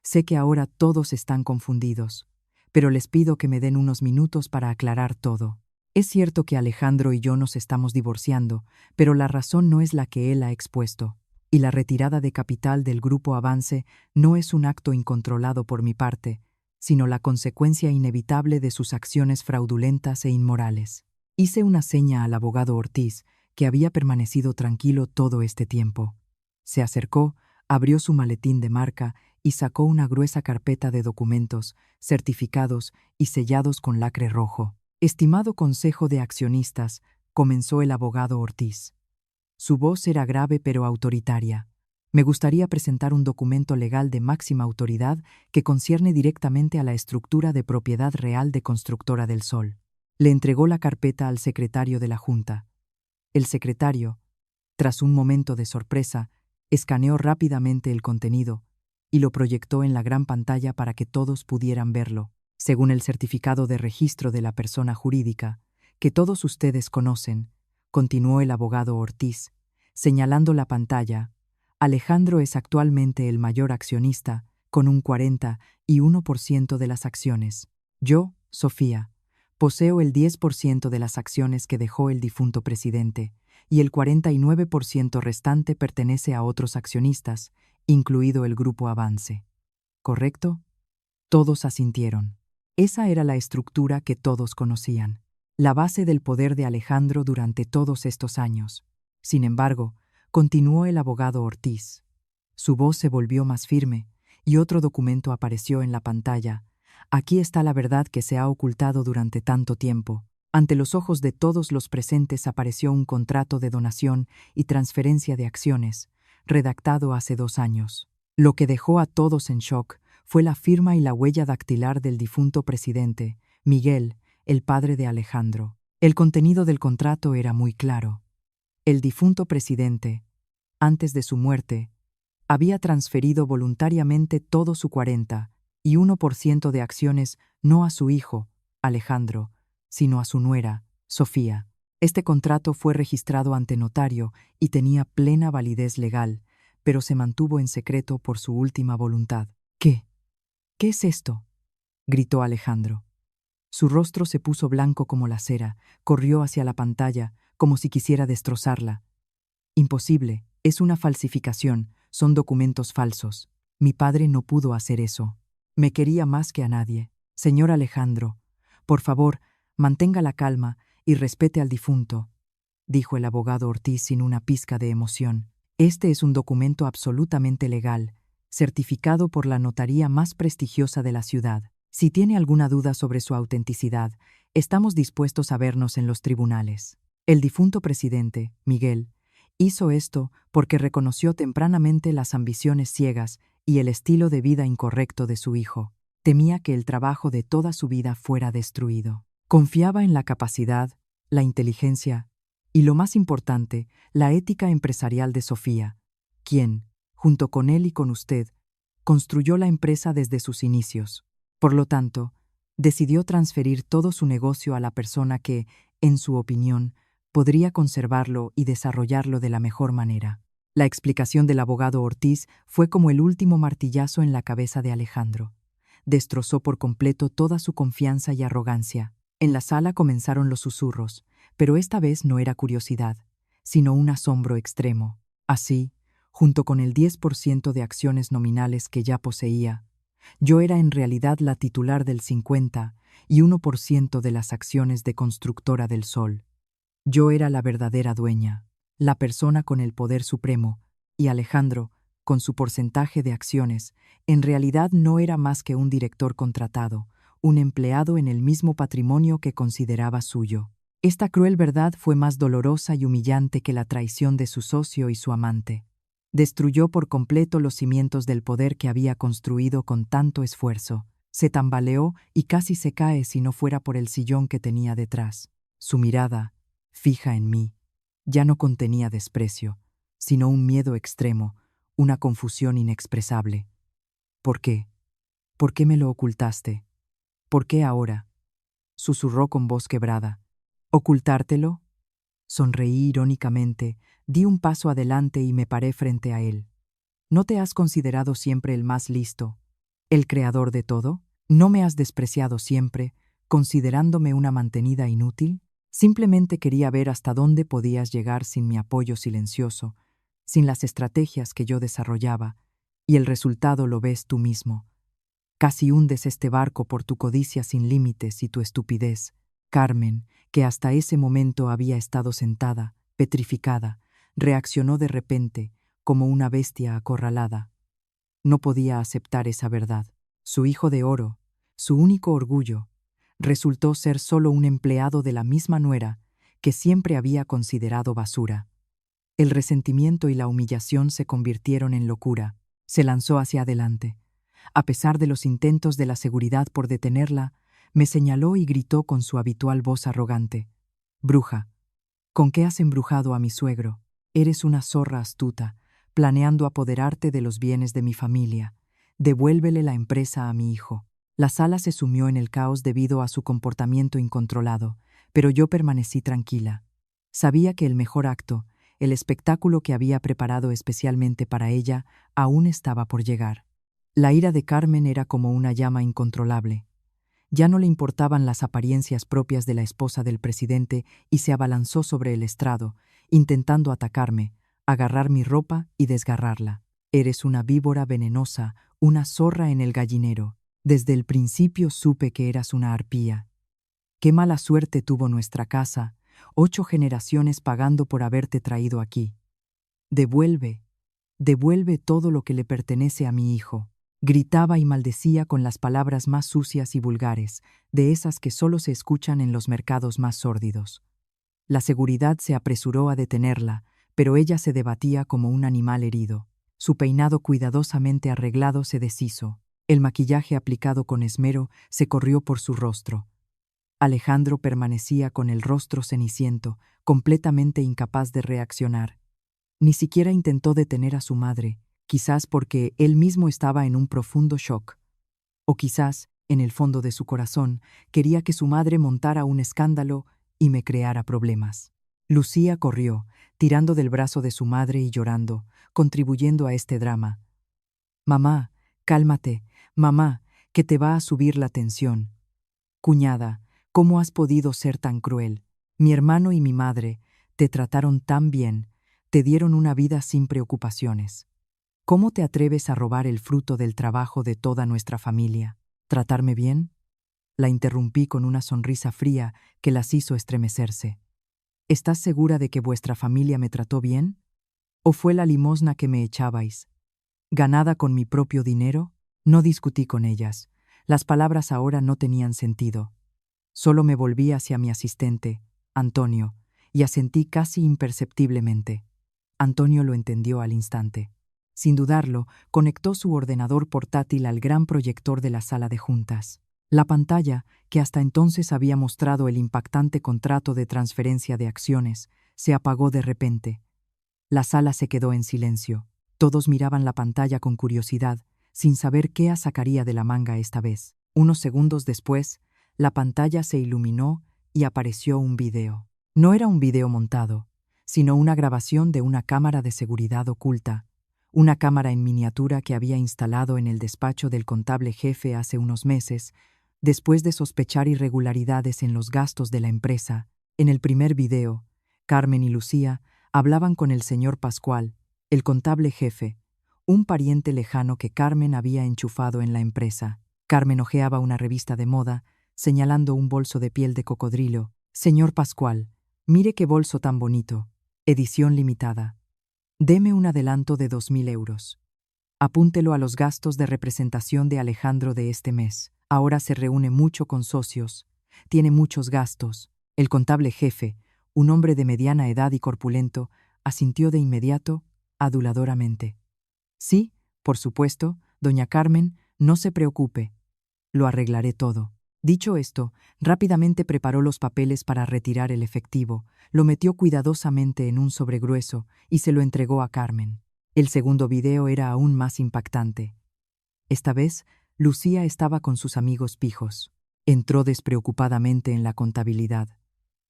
sé que ahora todos están confundidos, pero les pido que me den unos minutos para aclarar todo. Es cierto que Alejandro y yo nos estamos divorciando, pero la razón no es la que él ha expuesto, y la retirada de capital del Grupo Avance no es un acto incontrolado por mi parte, sino la consecuencia inevitable de sus acciones fraudulentas e inmorales». Hice una seña al abogado Ortiz, que había permanecido tranquilo todo este tiempo. Se acercó, abrió su maletín de marca y sacó una gruesa carpeta de documentos, certificados y sellados con lacre rojo. «Estimado Consejo de Accionistas», comenzó el abogado Ortiz. Su voz era grave pero autoritaria. «Me gustaría presentar un documento legal de máxima autoridad que concierne directamente a la estructura de propiedad real de Constructora del Sol». Le entregó la carpeta al secretario de la Junta. El secretario, tras un momento de sorpresa, escaneó rápidamente el contenido y lo proyectó en la gran pantalla para que todos pudieran verlo. «Según el certificado de registro de la persona jurídica, que todos ustedes conocen», continuó el abogado Ortiz, señalando la pantalla, «Alejandro es actualmente el mayor accionista, con un 41% de las acciones. Yo, Sofía, poseo el 10% de las acciones que dejó el difunto presidente, y el 49% restante pertenece a otros accionistas, incluido el Grupo Avance. ¿Correcto?» Todos asintieron. Esa era la estructura que todos conocían, la base del poder de Alejandro durante todos estos años. Sin embargo, continuó el abogado Ortiz. Su voz se volvió más firme, y otro documento apareció en la pantalla, Aquí está la verdad que se ha ocultado durante tanto tiempo. Ante los ojos de todos los presentes apareció un contrato de donación y transferencia de acciones, redactado hace 2 años. Lo que dejó a todos en shock fue la firma y la huella dactilar del difunto presidente, Miguel, el padre de Alejandro. El contenido del contrato era muy claro. El difunto presidente, antes de su muerte, había transferido voluntariamente todo su 41% de acciones no a su hijo, Alejandro, sino a su nuera, Sofía. Este contrato fue registrado ante notario y tenía plena validez legal, pero se mantuvo en secreto por su última voluntad. ¿Qué? ¿Qué es esto?, gritó Alejandro. Su rostro se puso blanco como la cera, corrió hacia la pantalla, como si quisiera destrozarla. Imposible, es una falsificación, son documentos falsos. Mi padre no pudo hacer eso. Me quería más que a nadie. Señor Alejandro, por favor, mantenga la calma y respete al difunto, dijo el abogado Ortiz sin una pizca de emoción. Este es un documento absolutamente legal, certificado por la notaría más prestigiosa de la ciudad. Si tiene alguna duda sobre su autenticidad, estamos dispuestos a vernos en los tribunales. El difunto presidente, Miguel, hizo esto porque reconoció tempranamente las ambiciones ciegas y el estilo de vida incorrecto de su hijo. Temía que el trabajo de toda su vida fuera destruido. Confiaba en la capacidad, la inteligencia y, lo más importante, la ética empresarial de Sofía, quien, junto con él y con usted, construyó la empresa desde sus inicios. Por lo tanto, decidió transferir todo su negocio a la persona que, en su opinión, podría conservarlo y desarrollarlo de la mejor manera. La explicación del abogado Ortiz fue como el último martillazo en la cabeza de Alejandro. Destrozó por completo toda su confianza y arrogancia. En la sala comenzaron los susurros, pero esta vez no era curiosidad, sino un asombro extremo. Así, junto con el 10% de acciones nominales que ya poseía, yo era en realidad la titular del 51% de las acciones de Constructora del Sol. Yo era la verdadera dueña, la persona con el poder supremo, y Alejandro, con su porcentaje de acciones, en realidad no era más que un director contratado, un empleado en el mismo patrimonio que consideraba suyo. Esta cruel verdad fue más dolorosa y humillante que la traición de su socio y su amante. Destruyó por completo los cimientos del poder que había construido con tanto esfuerzo. Se tambaleó y casi se cae si no fuera por el sillón que tenía detrás. Su mirada, fija en mí, ya no contenía desprecio, sino un miedo extremo, una confusión inexpresable. ¿Por qué? ¿Por qué me lo ocultaste? ¿Por qué ahora?, susurró con voz quebrada. ¿Ocultártelo? Sonreí irónicamente, di un paso adelante y me paré frente a él. ¿No te has considerado siempre el más listo, el creador de todo? ¿No me has despreciado siempre, considerándome una mantenida inútil? Simplemente quería ver hasta dónde podías llegar sin mi apoyo silencioso, sin las estrategias que yo desarrollaba, y el resultado lo ves tú mismo. Casi hundes este barco por tu codicia sin límites y tu estupidez. Carmen, que hasta ese momento había estado sentada, petrificada, reaccionó de repente, como una bestia acorralada. No podía aceptar esa verdad. Su hijo de oro, su único orgullo, resultó ser solo un empleado de la misma nuera que siempre había considerado basura. El resentimiento y la humillación se convirtieron en locura. Se lanzó hacia adelante. A pesar de los intentos de la seguridad por detenerla, me señaló y gritó con su habitual voz arrogante: «Bruja, ¿con qué has embrujado a mi suegro? Eres una zorra astuta, planeando apoderarte de los bienes de mi familia. Devuélvele la empresa a mi hijo». La sala se sumió en el caos debido a su comportamiento incontrolado, pero yo permanecí tranquila. Sabía que el mejor acto, el espectáculo que había preparado especialmente para ella, aún estaba por llegar. La ira de Carmen era como una llama incontrolable. Ya no le importaban las apariencias propias de la esposa del presidente y se abalanzó sobre el estrado, intentando atacarme, agarrar mi ropa y desgarrarla. «Eres una víbora venenosa, una zorra en el gallinero. Desde el principio supe que eras una arpía. Qué mala suerte tuvo nuestra casa, 8 generaciones pagando por haberte traído aquí. Devuelve todo lo que le pertenece a mi hijo». Gritaba y maldecía con las palabras más sucias y vulgares, de esas que solo se escuchan en los mercados más sórdidos. La seguridad se apresuró a detenerla, pero ella se debatía como un animal herido. Su peinado cuidadosamente arreglado se deshizo. El maquillaje aplicado con esmero se corrió por su rostro. Alejandro permanecía con el rostro ceniciento, completamente incapaz de reaccionar. Ni siquiera intentó detener a su madre, quizás porque él mismo estaba en un profundo shock. O quizás, en el fondo de su corazón, quería que su madre montara un escándalo y me creara problemas. Lucía corrió, tirando del brazo de su madre y llorando, contribuyendo a este drama. «Mamá, cálmate, mamá, que te va a subir la tensión. Cuñada, ¿cómo has podido ser tan cruel? Mi hermano y mi madre te trataron tan bien, te dieron una vida sin preocupaciones. ¿Cómo te atreves a robar el fruto del trabajo de toda nuestra familia? ¿Tratarme bien?». La interrumpí con una sonrisa fría que las hizo estremecerse. «¿Estás segura de que vuestra familia me trató bien? ¿O fue la limosna que me echabais? ¿Ganada con mi propio dinero?». No discutí con ellas. Las palabras ahora no tenían sentido. Solo me volví hacia mi asistente, Antonio, y asentí casi imperceptiblemente. Antonio lo entendió al instante. Sin dudarlo, conectó su ordenador portátil al gran proyector de la sala de juntas. La pantalla, que hasta entonces había mostrado el impactante contrato de transferencia de acciones, se apagó de repente. La sala se quedó en silencio. Todos miraban la pantalla con curiosidad, sin saber qué sacaría de la manga esta vez. Unos segundos después, la pantalla se iluminó y apareció un video. No era un video montado, sino una grabación de una cámara de seguridad oculta, una cámara en miniatura que había instalado en el despacho del contable jefe hace unos meses, después de sospechar irregularidades en los gastos de la empresa. En el primer video, Carmen y Lucía hablaban con el señor Pascual, el contable jefe, un pariente lejano que Carmen había enchufado en la empresa. Carmen hojeaba una revista de moda, señalando un bolso de piel de cocodrilo. «Señor Pascual, mire qué bolso tan bonito. Edición limitada. Deme un adelanto de 2.000 euros. Apúntelo a los gastos de representación de Alejandro de este mes. Ahora se reúne mucho con socios. Tiene muchos gastos». El contable jefe, un hombre de mediana edad y corpulento, asintió de inmediato, aduladoramente. «Sí, por supuesto, doña Carmen, no se preocupe. Lo arreglaré todo». Dicho esto, rápidamente preparó los papeles para retirar el efectivo, lo metió cuidadosamente en un sobre grueso y se lo entregó a Carmen. El segundo video era aún más impactante. Esta vez, Lucía estaba con sus amigos pijos. Entró despreocupadamente en la contabilidad.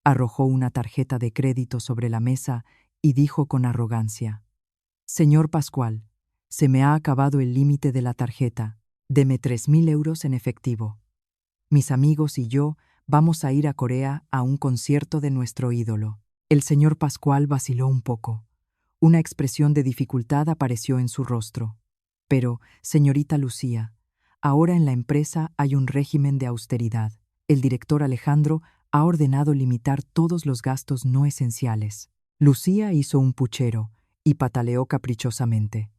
Arrojó una tarjeta de crédito sobre la mesa y dijo con arrogancia: «Señor Pascual, se me ha acabado el límite de la tarjeta. Deme 3.000 euros en efectivo. Mis amigos y yo vamos a ir a Corea a un concierto de nuestro ídolo». El señor Pascual vaciló un poco. Una expresión de dificultad apareció en su rostro. «Pero, señorita Lucía, ahora en la empresa hay un régimen de austeridad. El director Alejandro ha ordenado limitar todos los gastos no esenciales». Lucía hizo un puchero y pataleó caprichosamente.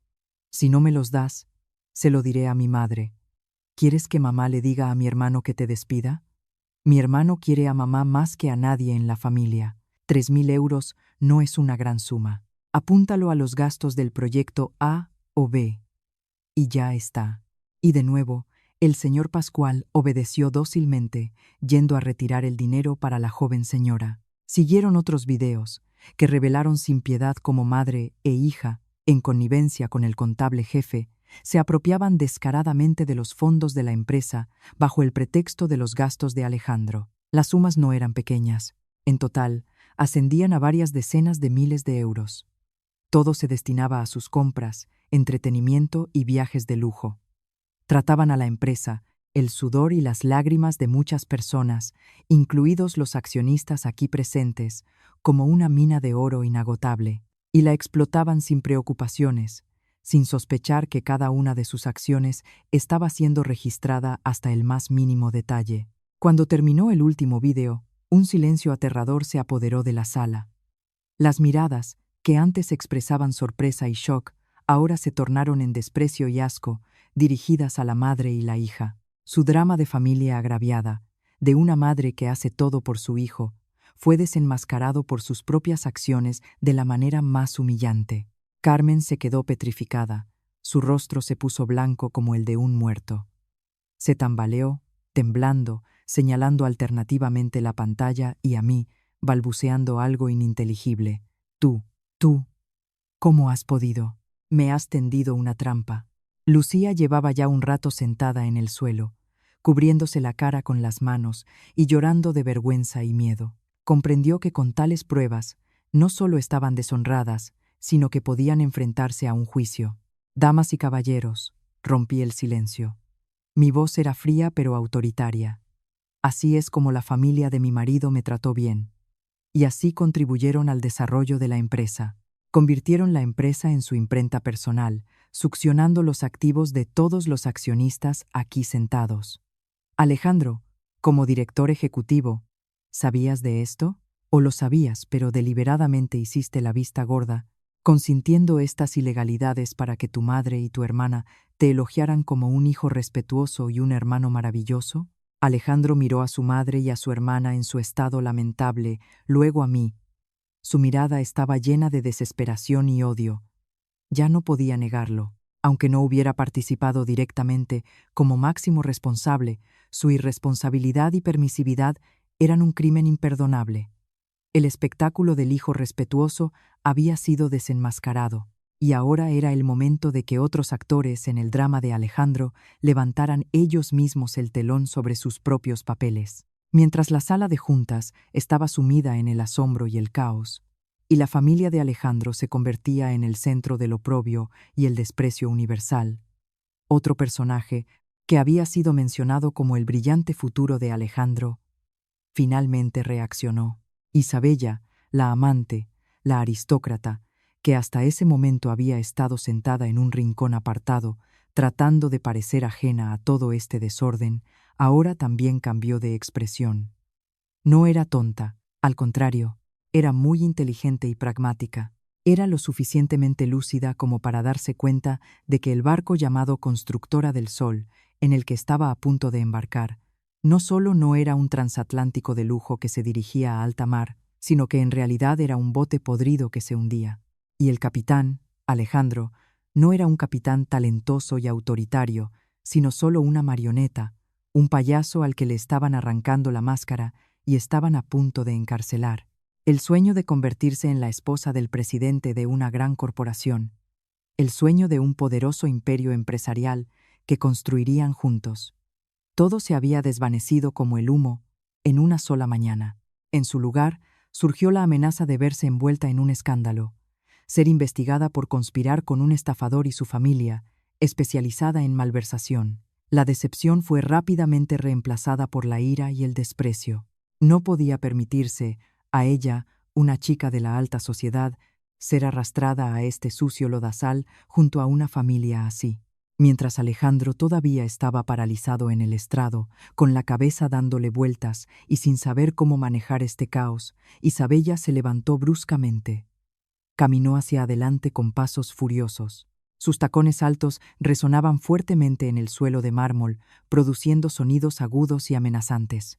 «Si no me los das, se lo diré a mi madre. ¿Quieres que mamá le diga a mi hermano que te despida? Mi hermano quiere a mamá más que a nadie en la familia. 3.000 euros no es una gran suma. Apúntalo a los gastos del proyecto A o B. Y ya está». Y de nuevo, el señor Pascual obedeció dócilmente, yendo a retirar el dinero para la joven señora. Siguieron otros videos, que revelaron sin piedad cómo madre e hija, en connivencia con el contable jefe, se apropiaban descaradamente de los fondos de la empresa bajo el pretexto de los gastos de Alejandro. Las sumas no eran pequeñas. En total, ascendían a varias decenas de miles de euros. Todo se destinaba a sus compras, entretenimiento y viajes de lujo. Trataban a la empresa, el sudor y las lágrimas de muchas personas, incluidos los accionistas aquí presentes, como una mina de oro inagotable, y la explotaban sin preocupaciones, sin sospechar que cada una de sus acciones estaba siendo registrada hasta el más mínimo detalle. Cuando terminó el último vídeo, un silencio aterrador se apoderó de la sala. Las miradas, que antes expresaban sorpresa y shock, ahora se tornaron en desprecio y asco, dirigidas a la madre y la hija. Su drama de familia agraviada, de una madre que hace todo por su hijo, fue desenmascarado por sus propias acciones de la manera más humillante. Carmen se quedó petrificada, su rostro se puso blanco como el de un muerto. Se tambaleó, temblando, señalando alternativamente la pantalla y a mí, balbuceando algo ininteligible. Tú, ¿cómo has podido? Me has tendido una trampa. Lucía llevaba ya un rato sentada en el suelo, cubriéndose la cara con las manos y llorando de vergüenza y miedo. Comprendió que con tales pruebas no solo estaban deshonradas, sino que podían enfrentarse a un juicio. Damas y caballeros, rompí el silencio. Mi voz era fría pero autoritaria. Así es como la familia de mi marido me trató bien. Y así contribuyeron al desarrollo de la empresa. Convirtieron la empresa en su imprenta personal, succionando los activos de todos los accionistas aquí sentados. Alejandro, como director ejecutivo, ¿sabías de esto? ¿O lo sabías, pero deliberadamente hiciste la vista gorda, consintiendo estas ilegalidades para que tu madre y tu hermana te elogiaran como un hijo respetuoso y un hermano maravilloso? Alejandro miró a su madre y a su hermana en su estado lamentable, luego a mí. Su mirada estaba llena de desesperación y odio. Ya no podía negarlo. Aunque no hubiera participado directamente como máximo responsable, su irresponsabilidad y permisividad eran un crimen imperdonable. El espectáculo del hijo respetuoso había sido desenmascarado, y ahora era el momento de que otros actores en el drama de Alejandro levantaran ellos mismos el telón sobre sus propios papeles. Mientras la sala de juntas estaba sumida en el asombro y el caos, y la familia de Alejandro se convertía en el centro del oprobio y el desprecio universal, otro personaje, que había sido mencionado como el brillante futuro de Alejandro, finalmente reaccionó. Isabella, la amante, la aristócrata, que hasta ese momento había estado sentada en un rincón apartado, tratando de parecer ajena a todo este desorden, ahora también cambió de expresión. No era tonta, al contrario, era muy inteligente y pragmática. Era lo suficientemente lúcida como para darse cuenta de que el barco llamado Constructora del Sol, en el que estaba a punto de embarcar, no solo no era un transatlántico de lujo que se dirigía a alta mar, sino que en realidad era un bote podrido que se hundía. Y el capitán, Alejandro, no era un capitán talentoso y autoritario, sino solo una marioneta, un payaso al que le estaban arrancando la máscara y estaban a punto de encarcelar. El sueño de convertirse en la esposa del presidente de una gran corporación, el sueño de un poderoso imperio empresarial que construirían juntos. Todo se había desvanecido como el humo en una sola mañana. En su lugar, surgió la amenaza de verse envuelta en un escándalo, ser investigada por conspirar con un estafador y su familia, especializada en malversación. La decepción fue rápidamente reemplazada por la ira y el desprecio. No podía permitirse, a ella, una chica de la alta sociedad, ser arrastrada a este sucio lodazal junto a una familia así. Mientras Alejandro todavía estaba paralizado en el estrado, con la cabeza dándole vueltas y sin saber cómo manejar este caos, Isabella se levantó bruscamente. Caminó hacia adelante con pasos furiosos. Sus tacones altos resonaban fuertemente en el suelo de mármol, produciendo sonidos agudos y amenazantes.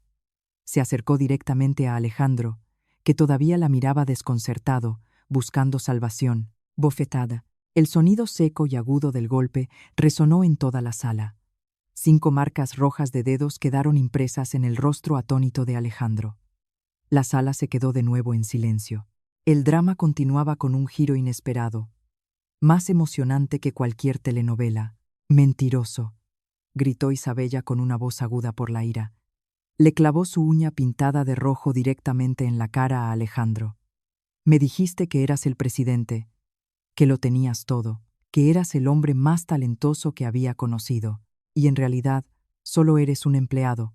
Se acercó directamente a Alejandro, que todavía la miraba desconcertado, buscando salvación. Bofetada. El sonido seco y agudo del golpe resonó en toda la sala. 5 marcas rojas de dedos quedaron impresas en el rostro atónito de Alejandro. La sala se quedó de nuevo en silencio. El drama continuaba con un giro inesperado, más emocionante que cualquier telenovela. «Mentiroso», gritó Isabella con una voz aguda por la ira. Le clavó su uña pintada de rojo directamente en la cara a Alejandro. «Me dijiste que eras el presidente, que lo tenías todo, que eras el hombre más talentoso que había conocido, y en realidad solo eres un empleado,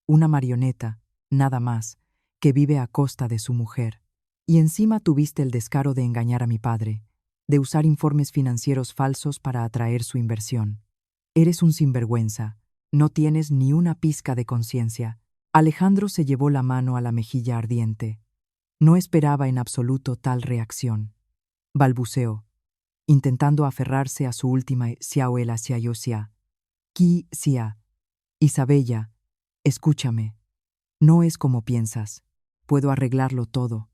una marioneta, nada más, que vive a costa de su mujer. Y encima tuviste el descaro de engañar a mi padre, de usar informes financieros falsos para atraer su inversión. Eres un sinvergüenza, no tienes ni una pizca de conciencia». Alejandro se llevó la mano a la mejilla ardiente. No esperaba en absoluto tal reacción. Balbuceó, intentando aferrarse a su última «Xiaoela Xiaoxia». Sia. Isabella, escúchame. No es como piensas. Puedo arreglarlo todo.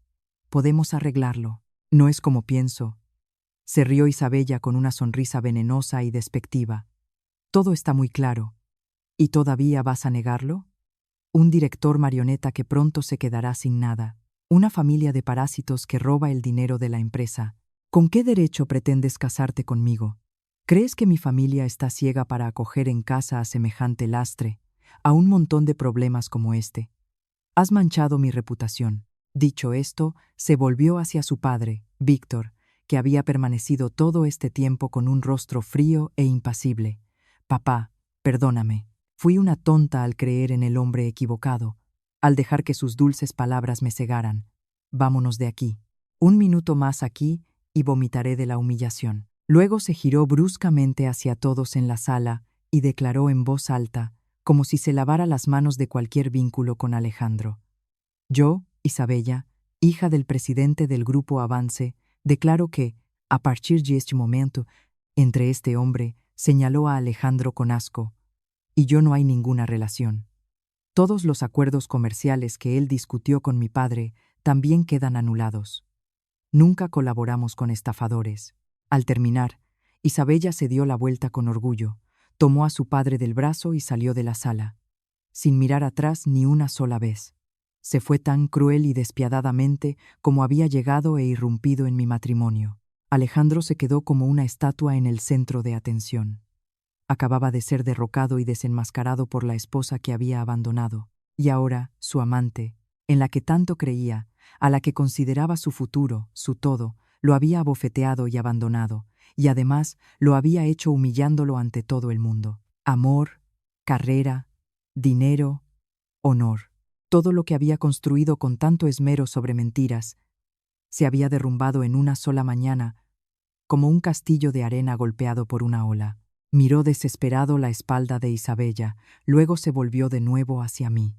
Podemos arreglarlo. No es como pienso. Se rió Isabella con una sonrisa venenosa y despectiva. Todo está muy claro. ¿Y todavía vas a negarlo? Un director marioneta que pronto se quedará sin nada. Una familia de parásitos que roba el dinero de la empresa. ¿Con qué derecho pretendes casarte conmigo? ¿Crees que mi familia está ciega para acoger en casa a semejante lastre, a un montón de problemas como este? Has manchado mi reputación. Dicho esto, se volvió hacia su padre, Víctor, que había permanecido todo este tiempo con un rostro frío e impasible. Papá, perdóname. Fui una tonta al creer en el hombre equivocado, al dejar que sus dulces palabras me cegaran. Vámonos de aquí. Un minuto más aquí y vomitaré de la humillación. Luego se giró bruscamente hacia todos en la sala y declaró en voz alta, como si se lavara las manos de cualquier vínculo con Alejandro. Yo, Isabella, hija del presidente del Grupo Avance, declaro que, a partir de este momento, entre este hombre, señaló a Alejandro con asco, y yo no hay ninguna relación. Todos los acuerdos comerciales que él discutió con mi padre también quedan anulados. Nunca colaboramos con estafadores. Al terminar, Isabella se dio la vuelta con orgullo, tomó a su padre del brazo y salió de la sala, sin mirar atrás ni una sola vez. Se fue tan cruel y despiadadamente como había llegado e irrumpido en mi matrimonio. Alejandro se quedó como una estatua en el centro de atención. Acababa de ser derrocado y desenmascarado por la esposa que había abandonado, y ahora su amante, en la que tanto creía, a la que consideraba su futuro, su todo, lo había abofeteado y abandonado, y además lo había hecho humillándolo ante todo el mundo. Amor, carrera, dinero, honor. Todo lo que había construido con tanto esmero sobre mentiras se había derrumbado en una sola mañana, como un castillo de arena golpeado por una ola. Miró desesperado la espalda de Isabella, luego se volvió de nuevo hacia mí.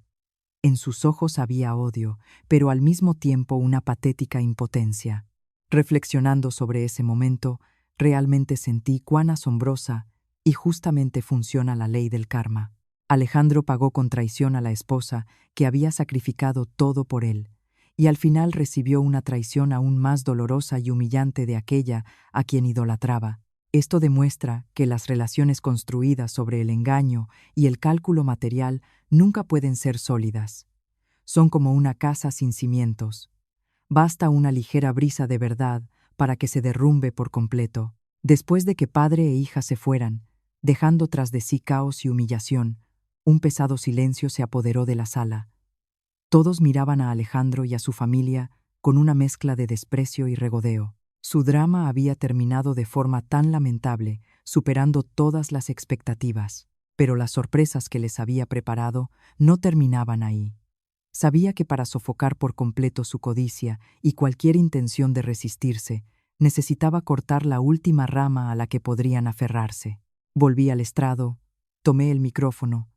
En sus ojos había odio, pero al mismo tiempo una patética impotencia. Reflexionando sobre ese momento, realmente sentí cuán asombrosa y justamente funciona la ley del karma. Alejandro pagó con traición a la esposa que había sacrificado todo por él, y al final recibió una traición aún más dolorosa y humillante de aquella a quien idolatraba. Esto demuestra que las relaciones construidas sobre el engaño y el cálculo material nunca pueden ser sólidas. Son como una casa sin cimientos. Basta una ligera brisa de verdad para que se derrumbe por completo. Después de que padre e hija se fueran, dejando tras de sí caos y humillación, un pesado silencio se apoderó de la sala. Todos miraban a Alejandro y a su familia con una mezcla de desprecio y regodeo. Su drama había terminado de forma tan lamentable, superando todas las expectativas, pero las sorpresas que les había preparado no terminaban ahí. Sabía que para sofocar por completo su codicia y cualquier intención de resistirse, necesitaba cortar la última rama a la que podrían aferrarse. Volví al estrado, tomé el micrófono,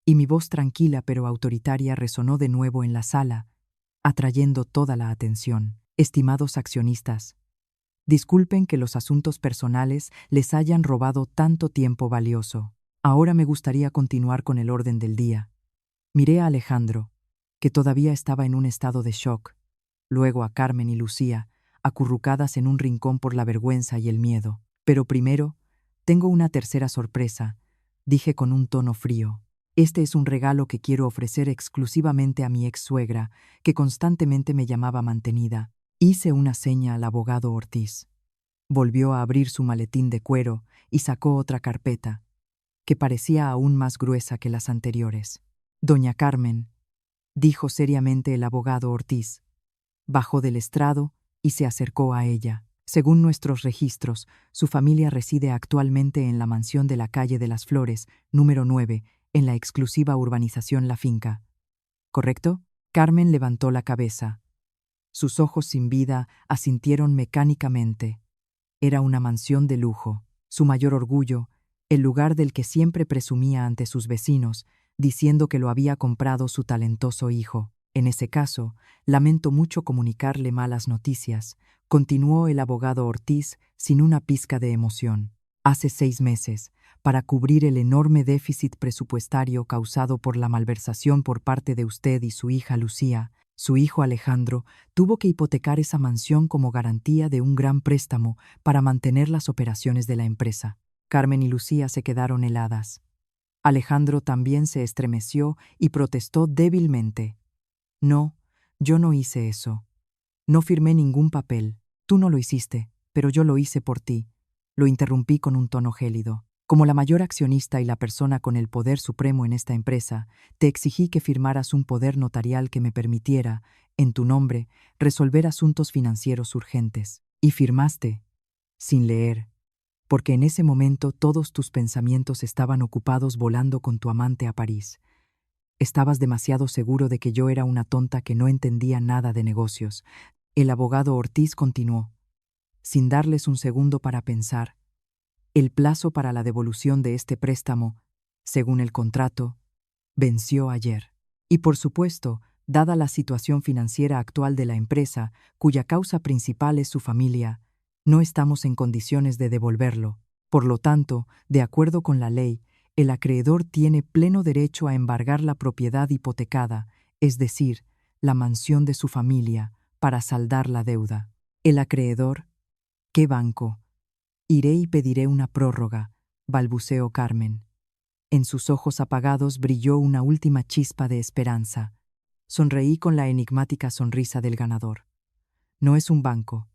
y mi voz tranquila pero autoritaria resonó de nuevo en la sala, atrayendo toda la atención. Estimados accionistas, disculpen que los asuntos personales les hayan robado tanto tiempo valioso. Ahora me gustaría continuar con el orden del día. Miré a Alejandro, que todavía estaba en un estado de shock, luego a Carmen y Lucía, acurrucadas en un rincón por la vergüenza y el miedo. Pero primero, tengo una tercera sorpresa, dije con un tono frío. Este es un regalo que quiero ofrecer exclusivamente a mi ex-suegra, que constantemente me llamaba mantenida. Hice una seña al abogado Ortiz. Volvió a abrir su maletín de cuero y sacó otra carpeta, que parecía aún más gruesa que las anteriores. Doña Carmen, dijo seriamente el abogado Ortiz, bajó del estrado y se acercó a ella. Según nuestros registros, su familia reside actualmente en la mansión de la calle de las Flores, número 9, en la exclusiva urbanización La Finca. ¿Correcto? Carmen levantó la cabeza. Sus ojos sin vida asintieron mecánicamente. Era una mansión de lujo, su mayor orgullo, el lugar del que siempre presumía ante sus vecinos, diciendo que lo había comprado su talentoso hijo. En ese caso, lamento mucho comunicarle malas noticias, continuó el abogado Ortiz sin una pizca de emoción. Hace 6 meses, para cubrir el enorme déficit presupuestario causado por la malversación por parte de usted y su hija Lucía. Su hijo Alejandro tuvo que hipotecar esa mansión como garantía de un gran préstamo para mantener las operaciones de la empresa. Carmen y Lucía se quedaron heladas. Alejandro también se estremeció y protestó débilmente. No, yo no hice eso. No firmé ningún papel. Tú no lo hiciste, pero yo lo hice por ti. Lo interrumpí con un tono gélido. Como la mayor accionista y la persona con el poder supremo en esta empresa, te exigí que firmaras un poder notarial que me permitiera, en tu nombre, resolver asuntos financieros urgentes. Y firmaste, sin leer, porque en ese momento todos tus pensamientos estaban ocupados volando con tu amante a París. Estabas demasiado seguro de que yo era una tonta que no entendía nada de negocios. El abogado Ortiz continuó, sin darles un segundo para pensar. El plazo para la devolución de este préstamo, según el contrato, venció ayer. Y por supuesto, dada la situación financiera actual de la empresa, cuya causa principal es su familia, no estamos en condiciones de devolverlo. Por lo tanto, de acuerdo con la ley, el acreedor tiene pleno derecho a embargar la propiedad hipotecada, es decir, la mansión de su familia, para saldar la deuda. El acreedor, ¿qué banco? Iré y pediré una prórroga, balbuceó Carmen. En sus ojos apagados brilló una última chispa de esperanza. Sonreí con la enigmática sonrisa del ganador. No es un banco.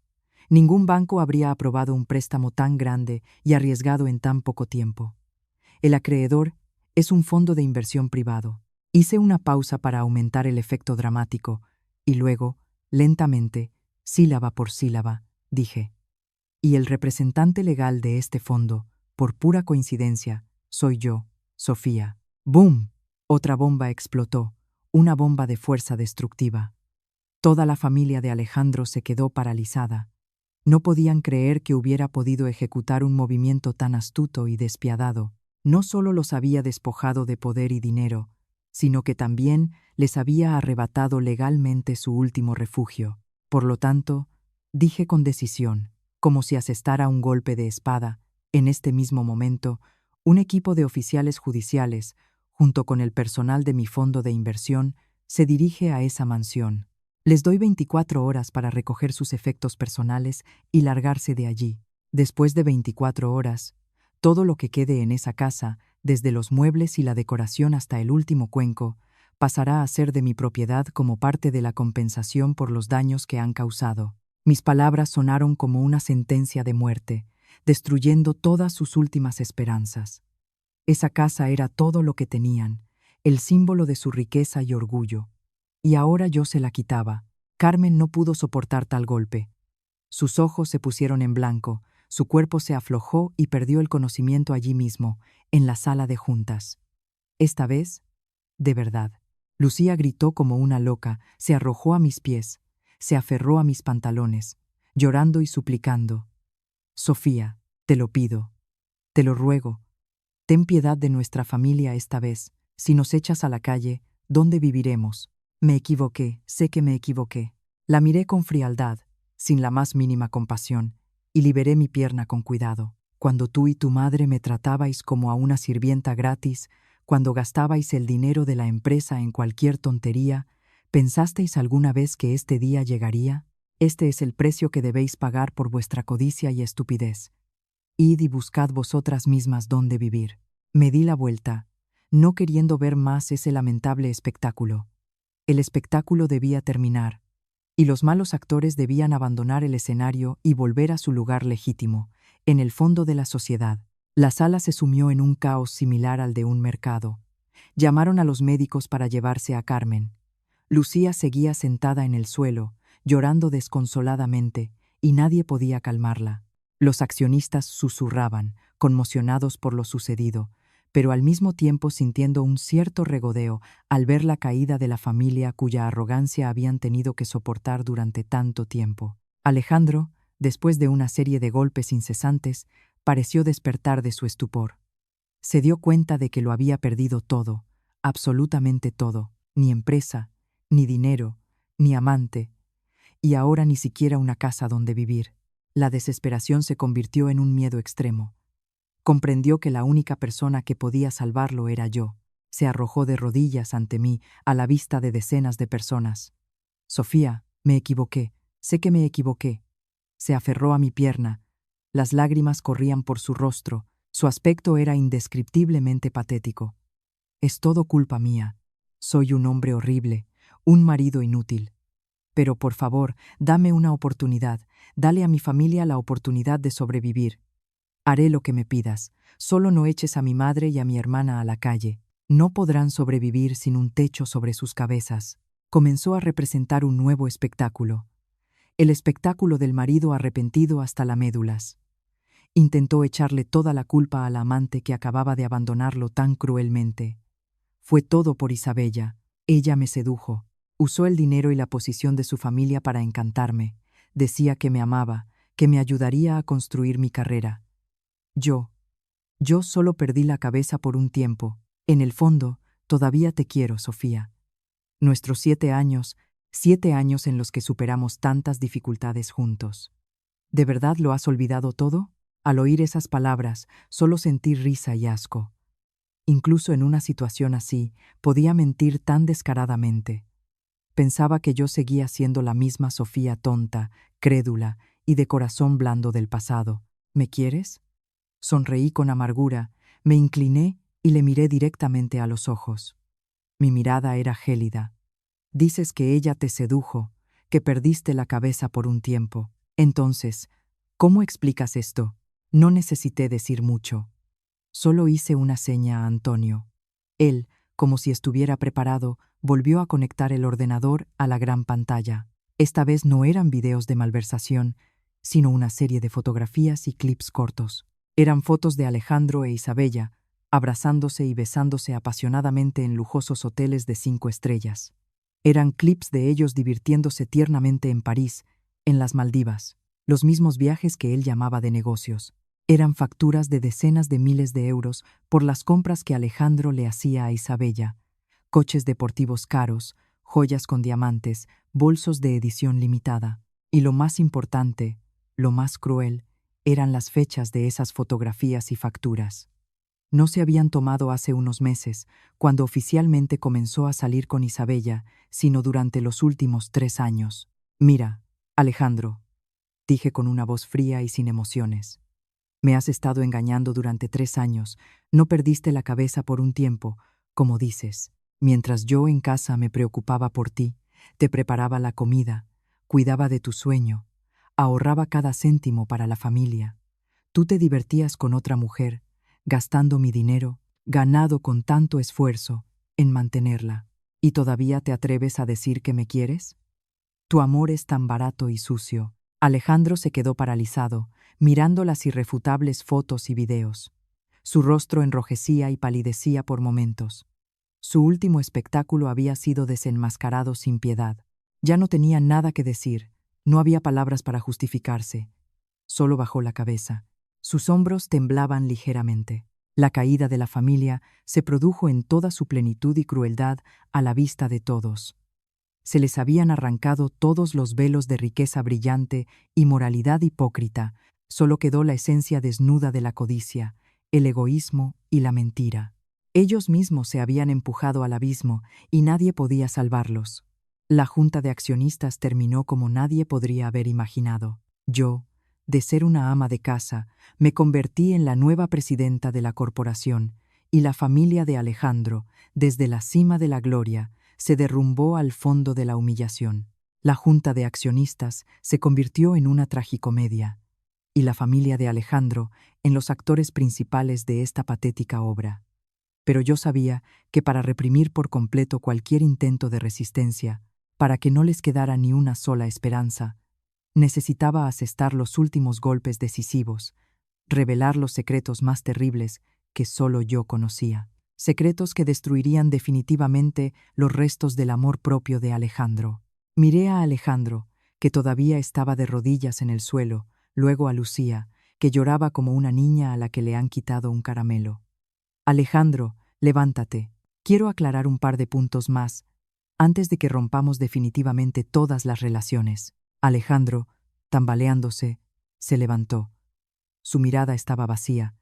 Ningún banco habría aprobado un préstamo tan grande y arriesgado en tan poco tiempo. El acreedor es un fondo de inversión privado. Hice una pausa para aumentar el efecto dramático y luego, lentamente, sílaba por sílaba, dije: y el representante legal de este fondo, por pura coincidencia, soy yo, Sofía. ¡Bum! Otra bomba explotó, una bomba de fuerza destructiva. Toda la familia de Alejandro se quedó paralizada. No podían creer que hubiera podido ejecutar un movimiento tan astuto y despiadado. No solo los había despojado de poder y dinero, sino que también les había arrebatado legalmente su último refugio. Por lo tanto, dije con decisión, como si asestara un golpe de espada, en este mismo momento, un equipo de oficiales judiciales, junto con el personal de mi fondo de inversión, se dirige a esa mansión. Les doy 24 horas para recoger sus efectos personales y largarse de allí. Después de 24 horas, todo lo que quede en esa casa, desde los muebles y la decoración hasta el último cuenco, pasará a ser de mi propiedad como parte de la compensación por los daños que han causado. Mis palabras sonaron como una sentencia de muerte, destruyendo todas sus últimas esperanzas. Esa casa era todo lo que tenían, el símbolo de su riqueza y orgullo. Y ahora yo se la quitaba. Carmen no pudo soportar tal golpe. Sus ojos se pusieron en blanco, su cuerpo se aflojó y perdió el conocimiento allí mismo, en la sala de juntas. Esta vez, de verdad. Lucía gritó como una loca, se arrojó a mis pies, se aferró a mis pantalones, llorando y suplicando. Sofía, te lo pido, te lo ruego, ten piedad de nuestra familia esta vez. Si nos echas a la calle, ¿dónde viviremos? Me equivoqué, sé que me equivoqué. La miré con frialdad, sin la más mínima compasión, y liberé mi pierna con cuidado. Cuando tú y tu madre me tratabais como a una sirvienta gratis, cuando gastabais el dinero de la empresa en cualquier tontería, ¿pensasteis alguna vez que este día llegaría? Este es el precio que debéis pagar por vuestra codicia y estupidez. Id y buscad vosotras mismas dónde vivir. Me di la vuelta, no queriendo ver más ese lamentable espectáculo. El espectáculo debía terminar, y los malos actores debían abandonar el escenario y volver a su lugar legítimo, en el fondo de la sociedad. La sala se sumió en un caos similar al de un mercado. Llamaron a los médicos para llevarse a Carmen. Lucía seguía sentada en el suelo, llorando desconsoladamente, y nadie podía calmarla. Los accionistas susurraban, conmocionados por lo sucedido, pero al mismo tiempo sintiendo un cierto regodeo al ver la caída de la familia cuya arrogancia habían tenido que soportar durante tanto tiempo. Alejandro, después de una serie de golpes incesantes, pareció despertar de su estupor. Se dio cuenta de que lo había perdido todo, absolutamente todo, ni empresa, ni dinero, ni amante, y ahora ni siquiera una casa donde vivir. La desesperación se convirtió en un miedo extremo. Comprendió que la única persona que podía salvarlo era yo. Se arrojó de rodillas ante mí, a la vista de decenas de personas. Sofía, me equivoqué, sé que me equivoqué. Se aferró a mi pierna. Las lágrimas corrían por su rostro, su aspecto era indescriptiblemente patético. Es todo culpa mía. Soy un hombre horrible, un marido inútil. Pero por favor, dame una oportunidad, dale a mi familia la oportunidad de sobrevivir. Haré lo que me pidas, solo no eches a mi madre y a mi hermana a la calle. No podrán sobrevivir sin un techo sobre sus cabezas. Comenzó a representar un nuevo espectáculo. El espectáculo del marido arrepentido hasta las médulas. Intentó echarle toda la culpa al amante que acababa de abandonarlo tan cruelmente. Fue todo por Isabella. Ella me sedujo. Usó el dinero y la posición de su familia para encantarme. Decía que me amaba, que me ayudaría a construir mi carrera. Yo solo perdí la cabeza por un tiempo. En el fondo, todavía te quiero, Sofía. Nuestros 7 años en los que superamos tantas dificultades juntos. ¿De verdad lo has olvidado todo? Al oír esas palabras, solo sentí risa y asco. Incluso en una situación así, podía mentir tan descaradamente. Pensaba que yo seguía siendo la misma Sofía tonta, crédula y de corazón blando del pasado. ¿Me quieres? Sonreí con amargura, me incliné y le miré directamente a los ojos. Mi mirada era gélida. Dices que ella te sedujo, que perdiste la cabeza por un tiempo. Entonces, ¿cómo explicas esto? No necesité decir mucho. Solo hice una seña a Antonio. Él, como si estuviera preparado, volvió a conectar el ordenador a la gran pantalla. Esta vez no eran videos de malversación, sino una serie de fotografías y clips cortos. Eran fotos de Alejandro e Isabella, abrazándose y besándose apasionadamente en lujosos hoteles de 5 estrellas. Eran clips de ellos divirtiéndose tiernamente en París, en las Maldivas, los mismos viajes que él llamaba de negocios. Eran facturas de decenas de miles de euros por las compras que Alejandro le hacía a Isabella, coches deportivos caros, joyas con diamantes, bolsos de edición limitada. Y lo más importante, lo más cruel, eran las fechas de esas fotografías y facturas. No se habían tomado hace unos meses, cuando oficialmente comenzó a salir con Isabella, sino durante los últimos 3 años. Mira, Alejandro, dije con una voz fría y sin emociones. Me has estado engañando durante 3 años, no perdiste la cabeza por un tiempo, como dices. Mientras yo en casa me preocupaba por ti, te preparaba la comida, cuidaba de tu sueño, ahorraba cada céntimo para la familia. Tú te divertías con otra mujer, gastando mi dinero, ganado con tanto esfuerzo, en mantenerla. ¿Y todavía te atreves a decir que me quieres? Tu amor es tan barato y sucio. Alejandro se quedó paralizado, mirando las irrefutables fotos y videos. Su rostro enrojecía y palidecía por momentos. Su último espectáculo había sido desenmascarado sin piedad. Ya no tenía nada que decir, no había palabras para justificarse. Solo bajó la cabeza. Sus hombros temblaban ligeramente. La caída de la familia se produjo en toda su plenitud y crueldad a la vista de todos. Se les habían arrancado todos los velos de riqueza brillante y moralidad hipócrita, solo quedó la esencia desnuda de la codicia, el egoísmo y la mentira. Ellos mismos se habían empujado al abismo y nadie podía salvarlos. La junta de accionistas terminó como nadie podría haber imaginado. Yo, de ser una ama de casa, me convertí en la nueva presidenta de la corporación, y la familia de Alejandro, desde la cima de la gloria, se derrumbó al fondo de la humillación. La junta de accionistas se convirtió en una tragicomedia, y la familia de Alejandro en los actores principales de esta patética obra. Pero yo sabía que para reprimir por completo cualquier intento de resistencia, para que no les quedara ni una sola esperanza, necesitaba asestar los últimos golpes decisivos, revelar los secretos más terribles que solo yo conocía. Secretos que destruirían definitivamente los restos del amor propio de Alejandro. Miré a Alejandro, que todavía estaba de rodillas en el suelo, luego a Lucía, que lloraba como una niña a la que le han quitado un caramelo. Alejandro, levántate. Quiero aclarar un par de puntos más, antes de que rompamos definitivamente todas las relaciones. Alejandro, tambaleándose, se levantó. Su mirada estaba vacía.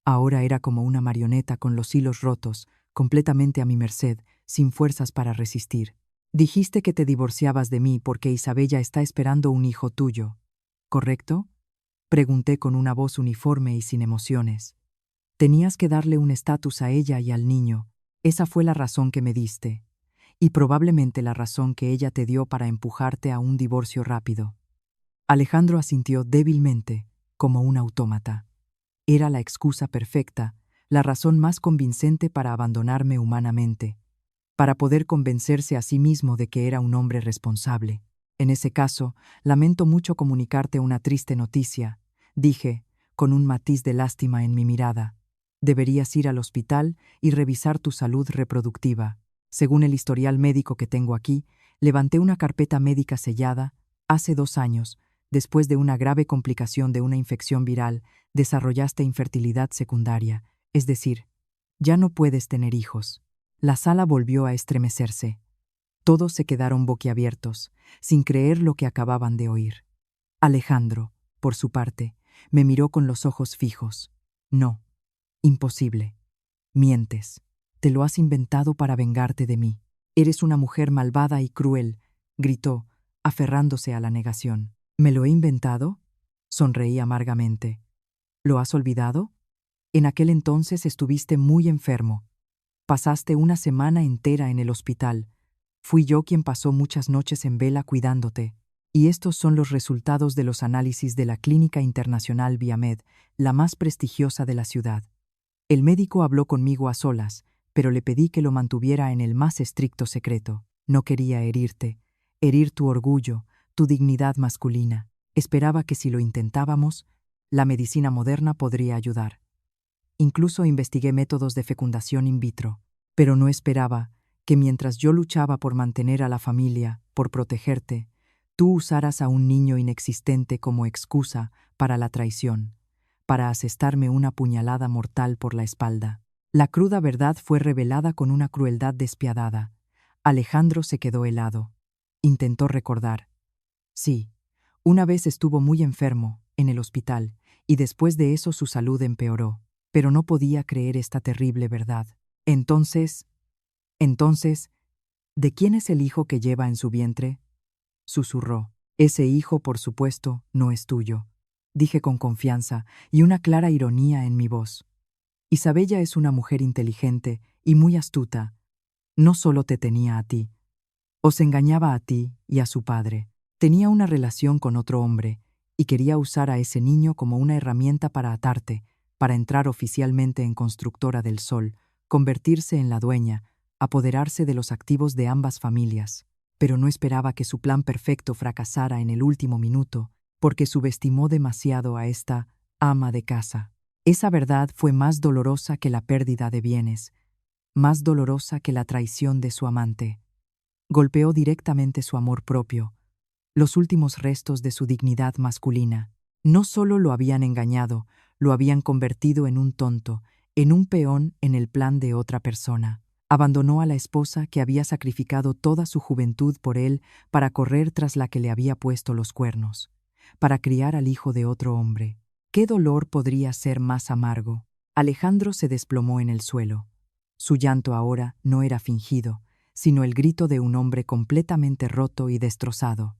Ahora era como una marioneta con los hilos rotos, completamente a mi merced, sin fuerzas para resistir. Dijiste que te divorciabas de mí porque Isabella está esperando un hijo tuyo, ¿correcto? Pregunté con una voz uniforme y sin emociones. Tenías que darle un estatus a ella y al niño. Esa fue la razón que me diste. Y probablemente la razón que ella te dio para empujarte a un divorcio rápido. Alejandro asintió débilmente, como un autómata. Era la excusa perfecta, la razón más convincente para abandonarme humanamente, para poder convencerse a sí mismo de que era un hombre responsable. En ese caso, lamento mucho comunicarte una triste noticia, dije, con un matiz de lástima en mi mirada. Deberías ir al hospital y revisar tu salud reproductiva. Según el historial médico que tengo aquí, levanté una carpeta médica sellada hace 2 años. Después de una grave complicación de una infección viral, desarrollaste infertilidad secundaria, es decir, ya no puedes tener hijos. La sala volvió a estremecerse. Todos se quedaron boquiabiertos, sin creer lo que acababan de oír. Alejandro, por su parte, me miró con los ojos fijos. No, imposible. Mientes. Te lo has inventado para vengarte de mí. Eres una mujer malvada y cruel, gritó, aferrándose a la negación. ¿Me lo he inventado? Sonreí amargamente. ¿Lo has olvidado? En aquel entonces estuviste muy enfermo. Pasaste una semana entera en el hospital. Fui yo quien pasó muchas noches en vela cuidándote. Y estos son los resultados de los análisis de la Clínica Internacional Viamed, la más prestigiosa de la ciudad. El médico habló conmigo a solas, pero le pedí que lo mantuviera en el más estricto secreto. No quería herirte, herir tu orgullo, tu dignidad masculina. Esperaba que si lo intentábamos, la medicina moderna podría ayudar. Incluso investigué métodos de fecundación in vitro, pero no esperaba que mientras yo luchaba por mantener a la familia, por protegerte, tú usaras a un niño inexistente como excusa para la traición, para asestarme una puñalada mortal por la espalda. La cruda verdad fue revelada con una crueldad despiadada. Alejandro se quedó helado. Intentó recordar. Sí, una vez estuvo muy enfermo, en el hospital, y después de eso su salud empeoró, pero no podía creer esta terrible verdad. Entonces, ¿de quién es el hijo que lleva en su vientre? Susurró. Ese hijo, por supuesto, no es tuyo, dije con confianza y una clara ironía en mi voz. Isabella es una mujer inteligente y muy astuta. No solo te tenía a ti. Os engañaba a ti y a su padre. Tenía una relación con otro hombre y quería usar a ese niño como una herramienta para atarte, para entrar oficialmente en Constructora del Sol, convertirse en la dueña, apoderarse de los activos de ambas familias. Pero no esperaba que su plan perfecto fracasara en el último minuto, porque subestimó demasiado a esta ama de casa. Esa verdad fue más dolorosa que la pérdida de bienes, más dolorosa que la traición de su amante. Golpeó directamente su amor propio, los últimos restos de su dignidad masculina. No solo lo habían engañado, lo habían convertido en un tonto, en un peón en el plan de otra persona. Abandonó a la esposa que había sacrificado toda su juventud por él para correr tras la que le había puesto los cuernos, para criar al hijo de otro hombre. ¿Qué dolor podría ser más amargo? Alejandro se desplomó en el suelo. Su llanto ahora no era fingido, sino el grito de un hombre completamente roto y destrozado.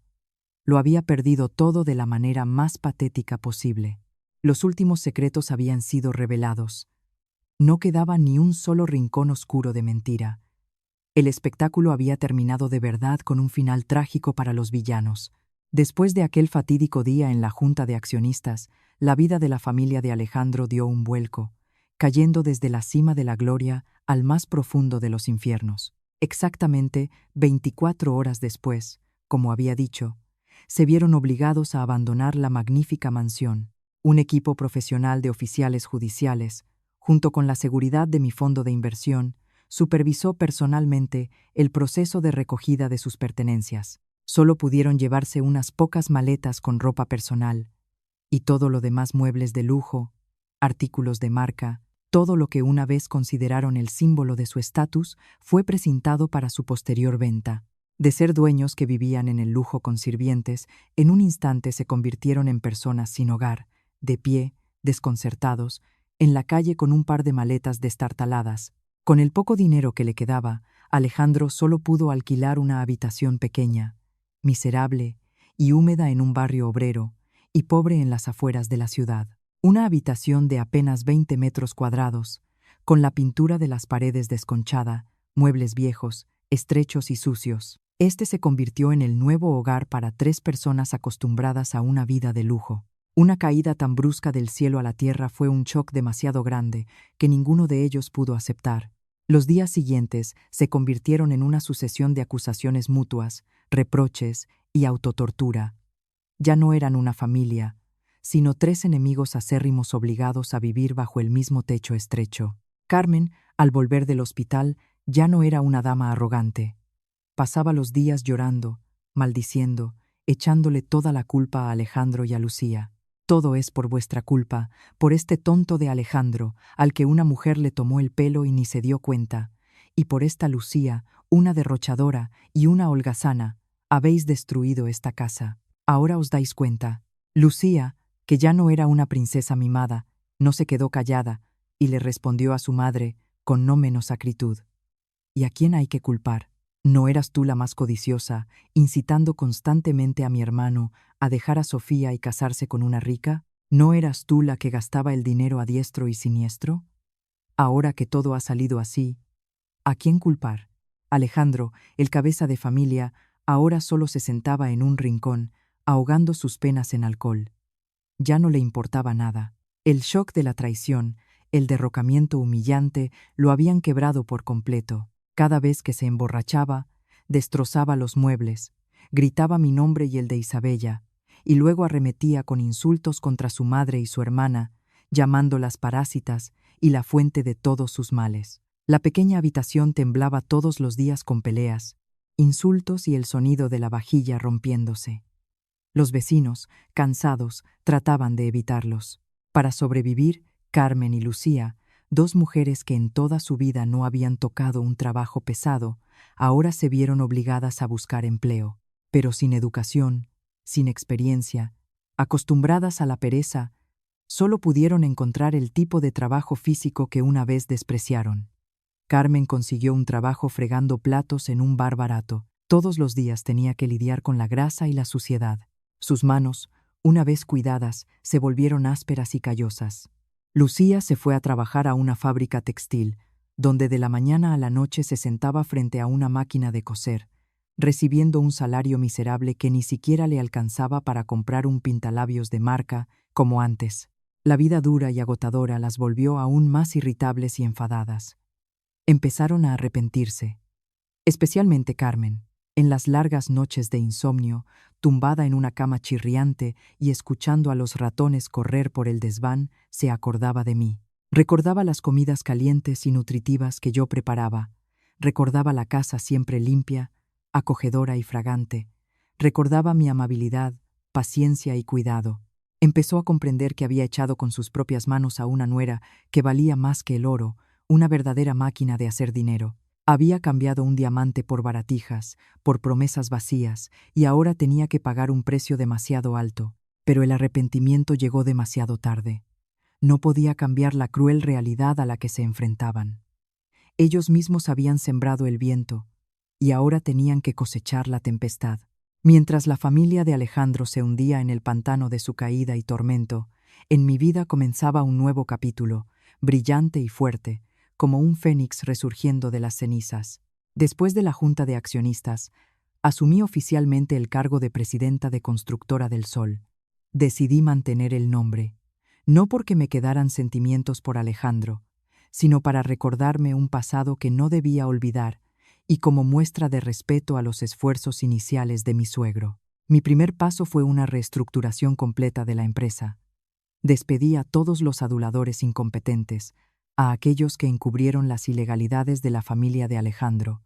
Lo había perdido todo de la manera más patética posible. Los últimos secretos habían sido revelados. No quedaba ni un solo rincón oscuro de mentira. El espectáculo había terminado de verdad con un final trágico para los villanos. Después de aquel fatídico día en la junta de accionistas, la vida de la familia de Alejandro dio un vuelco, cayendo desde la cima de la gloria al más profundo de los infiernos. Exactamente 24 horas después, como había dicho, se vieron obligados a abandonar la magnífica mansión. Un equipo profesional de oficiales judiciales, junto con la seguridad de mi fondo de inversión, supervisó personalmente el proceso de recogida de sus pertenencias. Solo pudieron llevarse unas pocas maletas con ropa personal, y todo lo demás muebles de lujo, artículos de marca, todo lo que una vez consideraron el símbolo de su estatus fue precintado para su posterior venta. De ser dueños que vivían en el lujo con sirvientes, en un instante se convirtieron en personas sin hogar, de pie, desconcertados, en la calle con un par de maletas destartaladas. Con el poco dinero que le quedaba, Alejandro solo pudo alquilar una habitación pequeña, miserable y húmeda en un barrio obrero y pobre en las afueras de la ciudad. Una habitación de apenas 20 metros cuadrados, con la pintura de las paredes desconchada, muebles viejos, estrechos y sucios. Este se convirtió en el nuevo hogar para 3 personas acostumbradas a una vida de lujo. Una caída tan brusca del cielo a la tierra fue un shock demasiado grande que ninguno de ellos pudo aceptar. Los días siguientes se convirtieron en una sucesión de acusaciones mutuas, reproches y autotortura. Ya no eran una familia, sino 3 enemigos acérrimos obligados a vivir bajo el mismo techo estrecho. Carmen, al volver del hospital, ya no era una dama arrogante. Pasaba los días llorando, maldiciendo, echándole toda la culpa a Alejandro y a Lucía. Todo es por vuestra culpa, por este tonto de Alejandro, al que una mujer le tomó el pelo y ni se dio cuenta. Y por esta Lucía, una derrochadora y una holgazana, habéis destruido esta casa. Ahora os dais cuenta. Lucía, que ya no era una princesa mimada, no se quedó callada y le respondió a su madre con no menos acritud. ¿Y a quién hay que culpar? ¿No eras tú la más codiciosa, incitando constantemente a mi hermano a dejar a Sofía y casarse con una rica? ¿No eras tú la que gastaba el dinero a diestro y siniestro? Ahora que todo ha salido así, ¿a quién culpar? Alejandro, el cabeza de familia, ahora solo se sentaba en un rincón, ahogando sus penas en alcohol. Ya no le importaba nada. El shock de la traición, el derrocamiento humillante, lo habían quebrado por completo. Cada vez que se emborrachaba, destrozaba los muebles, gritaba mi nombre y el de Isabella, y luego arremetía con insultos contra su madre y su hermana, llamándolas parásitas y la fuente de todos sus males. La pequeña habitación temblaba todos los días con peleas, insultos y el sonido de la vajilla rompiéndose. Los vecinos, cansados, trataban de evitarlos. Para sobrevivir, Carmen y Lucía, 2 mujeres que en toda su vida no habían tocado un trabajo pesado, ahora se vieron obligadas a buscar empleo. Pero sin educación, sin experiencia, acostumbradas a la pereza, solo pudieron encontrar el tipo de trabajo físico que una vez despreciaron. Carmen consiguió un trabajo fregando platos en un bar barato. Todos los días tenía que lidiar con la grasa y la suciedad. Sus manos, una vez cuidadas, se volvieron ásperas y callosas. Lucía se fue a trabajar a una fábrica textil, donde de la mañana a la noche se sentaba frente a una máquina de coser, recibiendo un salario miserable que ni siquiera le alcanzaba para comprar un pintalabios de marca, como antes. La vida dura y agotadora las volvió aún más irritables y enfadadas. Empezaron a arrepentirse, especialmente Carmen. En las largas noches de insomnio, tumbada en una cama chirriante y escuchando a los ratones correr por el desván, se acordaba de mí. Recordaba las comidas calientes y nutritivas que yo preparaba. Recordaba la casa siempre limpia, acogedora y fragante. Recordaba mi amabilidad, paciencia y cuidado. Empezó a comprender que había echado con sus propias manos a una nuera que valía más que el oro, una verdadera máquina de hacer dinero. Había cambiado un diamante por baratijas, por promesas vacías, y ahora tenía que pagar un precio demasiado alto. Pero el arrepentimiento llegó demasiado tarde. No podía cambiar la cruel realidad a la que se enfrentaban. Ellos mismos habían sembrado el viento, y ahora tenían que cosechar la tempestad. Mientras la familia de Alejandro se hundía en el pantano de su caída y tormento, en mi vida comenzaba un nuevo capítulo, brillante y fuerte, como un fénix resurgiendo de las cenizas. Después de la junta de accionistas, asumí oficialmente el cargo de presidenta de Constructora del Sol. Decidí mantener el nombre, no porque me quedaran sentimientos por Alejandro, sino para recordarme un pasado que no debía olvidar y como muestra de respeto a los esfuerzos iniciales de mi suegro. Mi primer paso fue una reestructuración completa de la empresa. Despedí a todos los aduladores incompetentes, a aquellos que encubrieron las ilegalidades de la familia de Alejandro,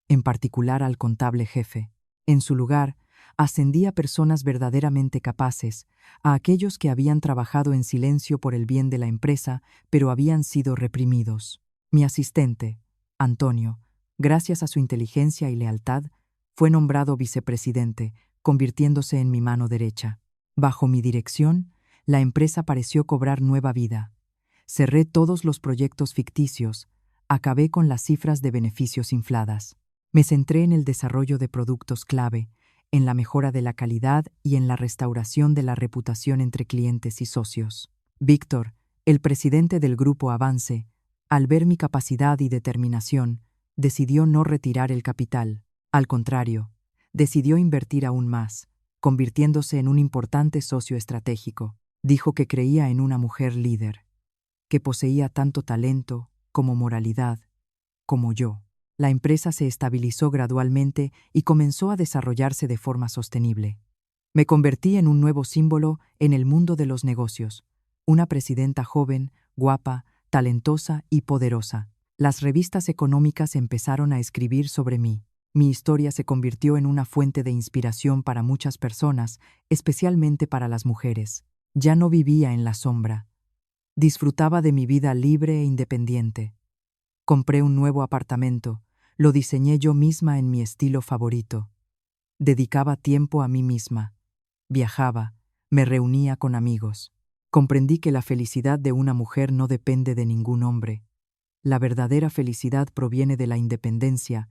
en particular al contable jefe. En su lugar, ascendí a personas verdaderamente capaces, a aquellos que habían trabajado en silencio por el bien de la empresa, pero habían sido reprimidos. Mi asistente, Antonio, gracias a su inteligencia y lealtad, fue nombrado vicepresidente, convirtiéndose en mi mano derecha. Bajo mi dirección, la empresa pareció cobrar nueva vida. Cerré todos los proyectos ficticios, acabé con las cifras de beneficios infladas. Me centré en el desarrollo de productos clave, en la mejora de la calidad y en la restauración de la reputación entre clientes y socios. Víctor, el presidente del grupo Avance, al ver mi capacidad y determinación, decidió no retirar el capital. Al contrario, decidió invertir aún más, convirtiéndose en un importante socio estratégico. Dijo que creía en una mujer líder, que poseía tanto talento como moralidad, como yo. La empresa se estabilizó gradualmente y comenzó a desarrollarse de forma sostenible. Me convertí en un nuevo símbolo en el mundo de los negocios, una presidenta joven, guapa, talentosa y poderosa. Las revistas económicas empezaron a escribir sobre mí. Mi historia se convirtió en una fuente de inspiración para muchas personas, especialmente para las mujeres. Ya no vivía en la sombra. Disfrutaba de mi vida libre e independiente. Compré un nuevo apartamento, lo diseñé yo misma en mi estilo favorito. Dedicaba tiempo a mí misma. Viajaba, me reunía con amigos. Comprendí que la felicidad de una mujer no depende de ningún hombre. La verdadera felicidad proviene de la independencia,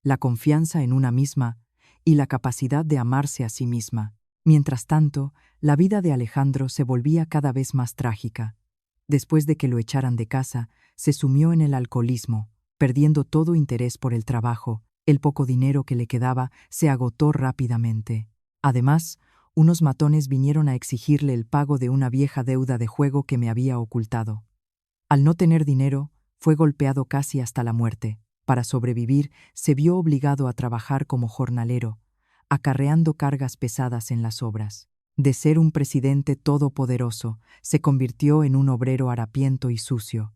la confianza en una misma y la capacidad de amarse a sí misma. Mientras tanto, la vida de Alejandro se volvía cada vez más trágica. Después de que lo echaran de casa, se sumió en el alcoholismo, perdiendo todo interés por el trabajo. El poco dinero que le quedaba se agotó rápidamente. Además, unos matones vinieron a exigirle el pago de una vieja deuda de juego que me había ocultado. Al no tener dinero, fue golpeado casi hasta la muerte. Para sobrevivir, se vio obligado a trabajar como jornalero, acarreando cargas pesadas en las obras. De ser un presidente todopoderoso, se convirtió en un obrero harapiento y sucio.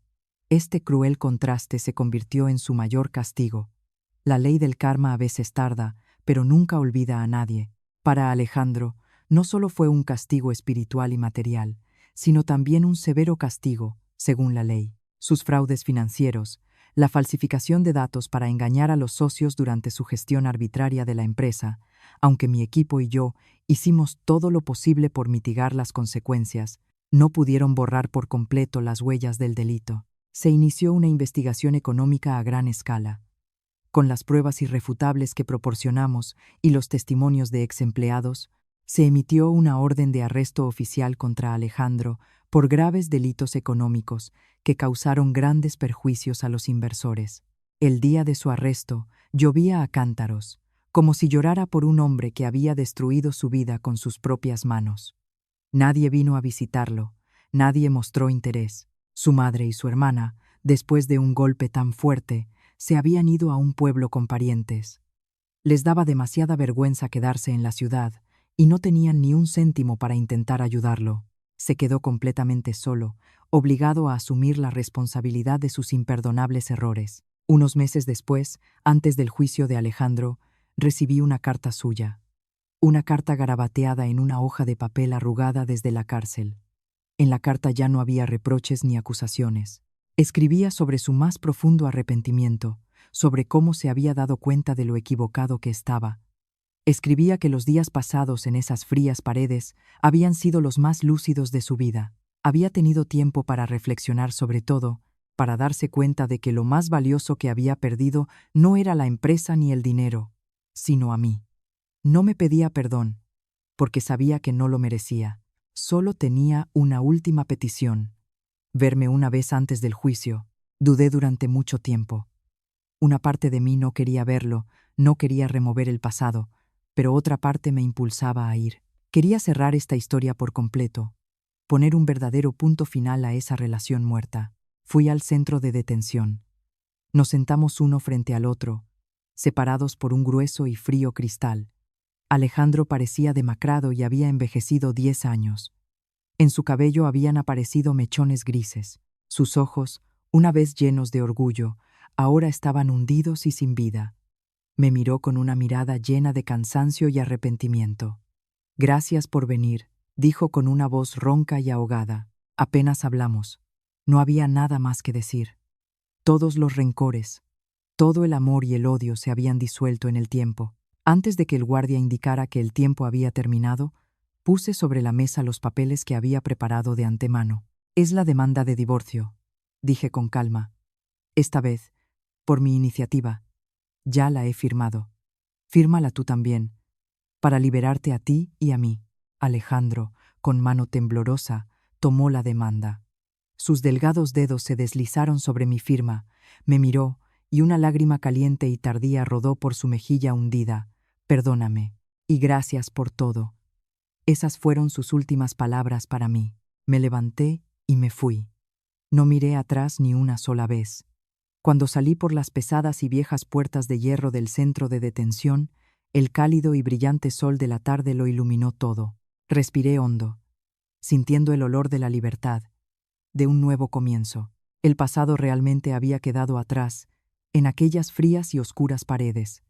Este cruel contraste se convirtió en su mayor castigo. La ley del karma a veces tarda, pero nunca olvida a nadie. Para Alejandro, no solo fue un castigo espiritual y material, sino también un severo castigo, según la ley. Sus fraudes financieros, la falsificación de datos para engañar a los socios durante su gestión arbitraria de la empresa, aunque mi equipo y yo hicimos todo lo posible por mitigar las consecuencias, no pudieron borrar por completo las huellas del delito. Se inició una investigación económica a gran escala. Con las pruebas irrefutables que proporcionamos y los testimonios de ex empleados, se emitió una orden de arresto oficial contra Alejandro por graves delitos económicos que causaron grandes perjuicios a los inversores. El día de su arresto, llovía a cántaros, como si llorara por un hombre que había destruido su vida con sus propias manos. Nadie vino a visitarlo, nadie mostró interés. Su madre y su hermana, después de un golpe tan fuerte, se habían ido a un pueblo con parientes. Les daba demasiada vergüenza quedarse en la ciudad y no tenían ni un céntimo para intentar ayudarlo. Se quedó completamente solo, obligado a asumir la responsabilidad de sus imperdonables errores. Unos meses después, antes del juicio de Alejandro, recibí una carta suya. Una carta garabateada en una hoja de papel arrugada desde la cárcel. En la carta ya no había reproches ni acusaciones. Escribía sobre su más profundo arrepentimiento, sobre cómo se había dado cuenta de lo equivocado que estaba. Escribía que los días pasados en esas frías paredes habían sido los más lúcidos de su vida. Había tenido tiempo para reflexionar sobre todo, para darse cuenta de que lo más valioso que había perdido no era la empresa ni el dinero, sino a mí. No me pedía perdón, porque sabía que no lo merecía. Solo tenía una última petición: verme una vez antes del juicio. Dudé durante mucho tiempo. Una parte de mí no quería verlo, no quería remover el pasado, pero otra parte me impulsaba a ir. Quería cerrar esta historia por completo, poner un verdadero punto final a esa relación muerta. Fui al centro de detención. Nos sentamos uno frente al otro, separados por un grueso y frío cristal. Alejandro parecía demacrado y había envejecido 10 años. En su cabello habían aparecido mechones grises. Sus ojos, una vez llenos de orgullo, ahora estaban hundidos y sin vida. Me miró con una mirada llena de cansancio y arrepentimiento. «Gracias por venir», dijo con una voz ronca y ahogada. Apenas hablamos. No había nada más que decir. Todos los rencores, todo el amor y el odio se habían disuelto en el tiempo. Antes de que el guardia indicara que el tiempo había terminado, puse sobre la mesa los papeles que había preparado de antemano. Es la demanda de divorcio, dije con calma. Esta vez, por mi iniciativa, ya la he firmado. Fírmala tú también, para liberarte a ti y a mí. Alejandro, con mano temblorosa, tomó la demanda. Sus delgados dedos se deslizaron sobre mi firma, me miró, y una lágrima caliente y tardía rodó por su mejilla hundida. Perdóname, y gracias por todo. Esas fueron sus últimas palabras para mí. Me levanté y me fui. No miré atrás ni una sola vez. Cuando salí por las pesadas y viejas puertas de hierro del centro de detención, el cálido y brillante sol de la tarde lo iluminó todo. Respiré hondo, sintiendo el olor de la libertad, de un nuevo comienzo. El pasado realmente había quedado atrás, en aquellas frías y oscuras paredes.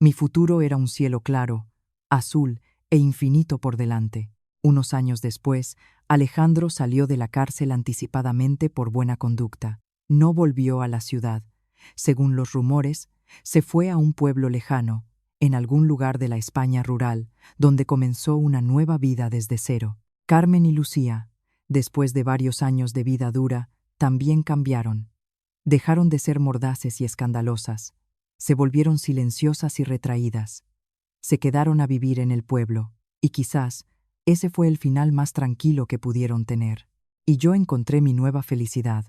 Mi futuro era un cielo claro, azul e infinito por delante. Unos años después, Alejandro salió de la cárcel anticipadamente por buena conducta. No volvió a la ciudad. Según los rumores, se fue a un pueblo lejano, en algún lugar de la España rural, donde comenzó una nueva vida desde cero. Carmen y Lucía, después de varios años de vida dura, también cambiaron. Dejaron de ser mordaces y escandalosas. Se volvieron silenciosas y retraídas. Se quedaron a vivir en el pueblo, y quizás ese fue el final más tranquilo que pudieron tener. Y yo encontré mi nueva felicidad.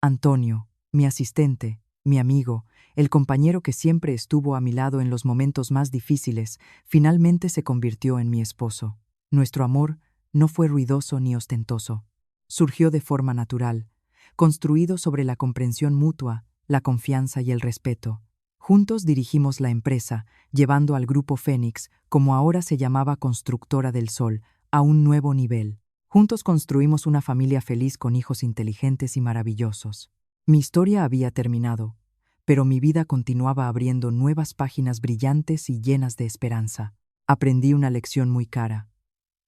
Antonio, mi asistente, mi amigo, el compañero que siempre estuvo a mi lado en los momentos más difíciles, finalmente se convirtió en mi esposo. Nuestro amor no fue ruidoso ni ostentoso. Surgió de forma natural, construido sobre la comprensión mutua, la confianza y el respeto. Juntos dirigimos la empresa, llevando al Grupo Fénix, como ahora se llamaba Constructora del Sol, a un nuevo nivel. Juntos construimos una familia feliz con hijos inteligentes y maravillosos. Mi historia había terminado, pero mi vida continuaba abriendo nuevas páginas brillantes y llenas de esperanza. Aprendí una lección muy cara.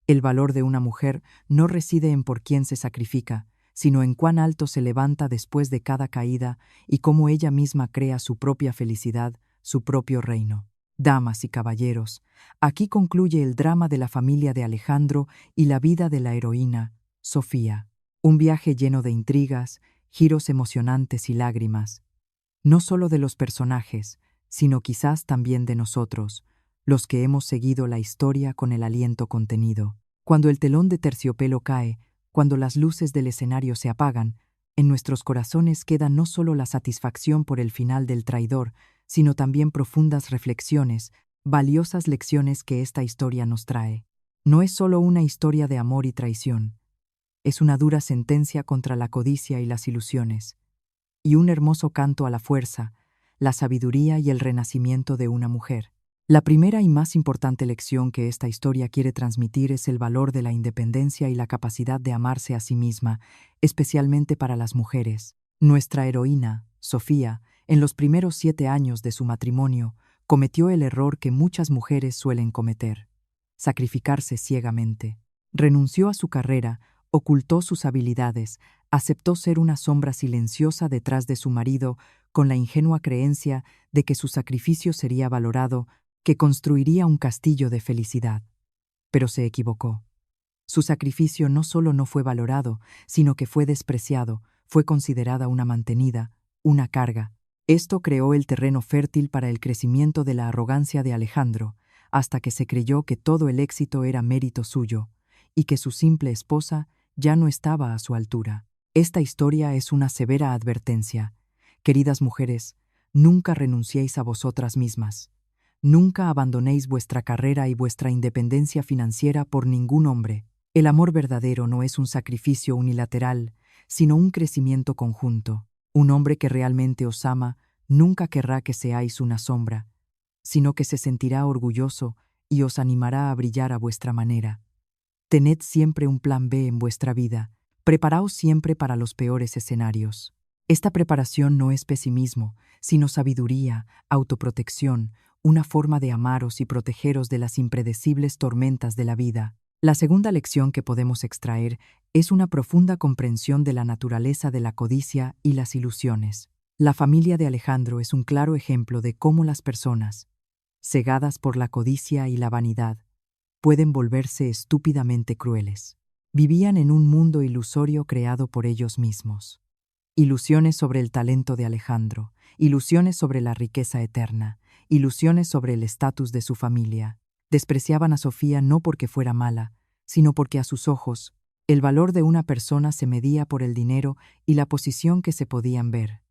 El valor de una mujer no reside en por quién se sacrifica, sino en cuán alto se levanta después de cada caída y cómo ella misma crea su propia felicidad, su propio reino. Damas y caballeros, aquí concluye el drama de la familia de Alejandro y la vida de la heroína, Sofía. Un viaje lleno de intrigas, giros emocionantes y lágrimas. No solo de los personajes, sino quizás también de nosotros, los que hemos seguido la historia con el aliento contenido. Cuando el telón de terciopelo cae, cuando las luces del escenario se apagan, en nuestros corazones queda no solo la satisfacción por el final del traidor, sino también profundas reflexiones, valiosas lecciones que esta historia nos trae. No es solo una historia de amor y traición, es una dura sentencia contra la codicia y las ilusiones, y un hermoso canto a la fuerza, la sabiduría y el renacimiento de una mujer. La primera y más importante lección que esta historia quiere transmitir es el valor de la independencia y la capacidad de amarse a sí misma, especialmente para las mujeres. Nuestra heroína, Sofía, en los primeros 7 años de su matrimonio, cometió el error que muchas mujeres suelen cometer: sacrificarse ciegamente. Renunció a su carrera, ocultó sus habilidades, aceptó ser una sombra silenciosa detrás de su marido, con la ingenua creencia de que su sacrificio sería valorado, que construiría un castillo de felicidad. Pero se equivocó. Su sacrificio no solo no fue valorado, sino que fue despreciado, fue considerada una mantenida, una carga. Esto creó el terreno fértil para el crecimiento de la arrogancia de Alejandro, hasta que se creyó que todo el éxito era mérito suyo, y que su simple esposa ya no estaba a su altura. Esta historia es una severa advertencia. Queridas mujeres, nunca renunciéis a vosotras mismas. Nunca abandonéis vuestra carrera y vuestra independencia financiera por ningún hombre. El amor verdadero no es un sacrificio unilateral, sino un crecimiento conjunto. Un hombre que realmente os ama nunca querrá que seáis una sombra, sino que se sentirá orgulloso y os animará a brillar a vuestra manera. Tened siempre un plan B en vuestra vida. Preparaos siempre para los peores escenarios. Esta preparación no es pesimismo, sino sabiduría, autoprotección, una forma de amaros y protegeros de las impredecibles tormentas de la vida. La segunda lección que podemos extraer es una profunda comprensión de la naturaleza de la codicia y las ilusiones. La familia de Alejandro es un claro ejemplo de cómo las personas, cegadas por la codicia y la vanidad, pueden volverse estúpidamente crueles. Vivían en un mundo ilusorio creado por ellos mismos. Ilusiones sobre el talento de Alejandro, ilusiones sobre la riqueza eterna, ilusiones sobre el estatus de su familia. Despreciaban a Sofía no porque fuera mala, sino porque a sus ojos, el valor de una persona se medía por el dinero y la posición que se podían ver.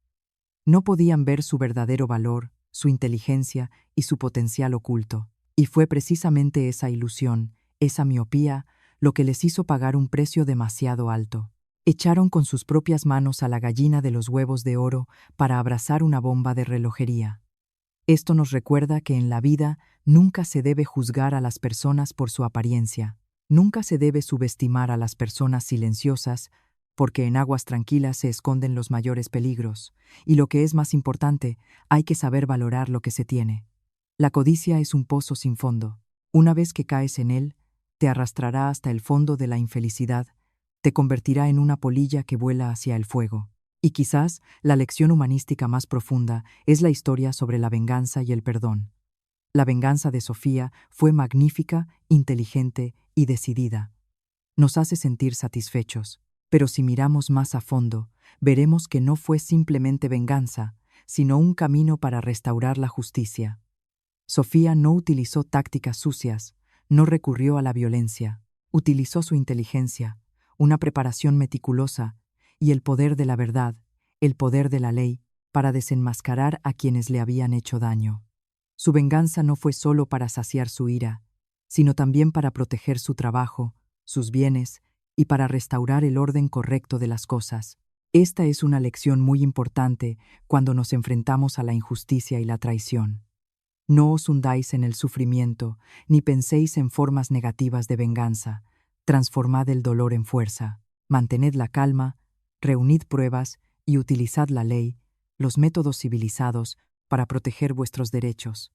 No podían ver su verdadero valor, su inteligencia y su potencial oculto. Y fue precisamente esa ilusión, esa miopía, lo que les hizo pagar un precio demasiado alto. Echaron con sus propias manos a la gallina de los huevos de oro para abrazar una bomba de relojería. Esto nos recuerda que en la vida nunca se debe juzgar a las personas por su apariencia. Nunca se debe subestimar a las personas silenciosas, porque en aguas tranquilas se esconden los mayores peligros. Y lo que es más importante, hay que saber valorar lo que se tiene. La codicia es un pozo sin fondo. Una vez que caes en él, te arrastrará hasta el fondo de la infelicidad, te convertirá en una polilla que vuela hacia el fuego. Y quizás la lección humanística más profunda es la historia sobre la venganza y el perdón. La venganza de Sofía fue magnífica, inteligente y decidida. Nos hace sentir satisfechos, pero si miramos más a fondo, veremos que no fue simplemente venganza, sino un camino para restaurar la justicia. Sofía no utilizó tácticas sucias, no recurrió a la violencia, utilizó su inteligencia, una preparación meticulosa y el poder de la verdad, el poder de la ley, para desenmascarar a quienes le habían hecho daño. Su venganza no fue solo para saciar su ira, sino también para proteger su trabajo, sus bienes y para restaurar el orden correcto de las cosas. Esta es una lección muy importante cuando nos enfrentamos a la injusticia y la traición. No os hundáis en el sufrimiento, ni penséis en formas negativas de venganza. Transformad el dolor en fuerza. Mantened la calma, reunid pruebas y utilizad la ley, los métodos civilizados, para proteger vuestros derechos.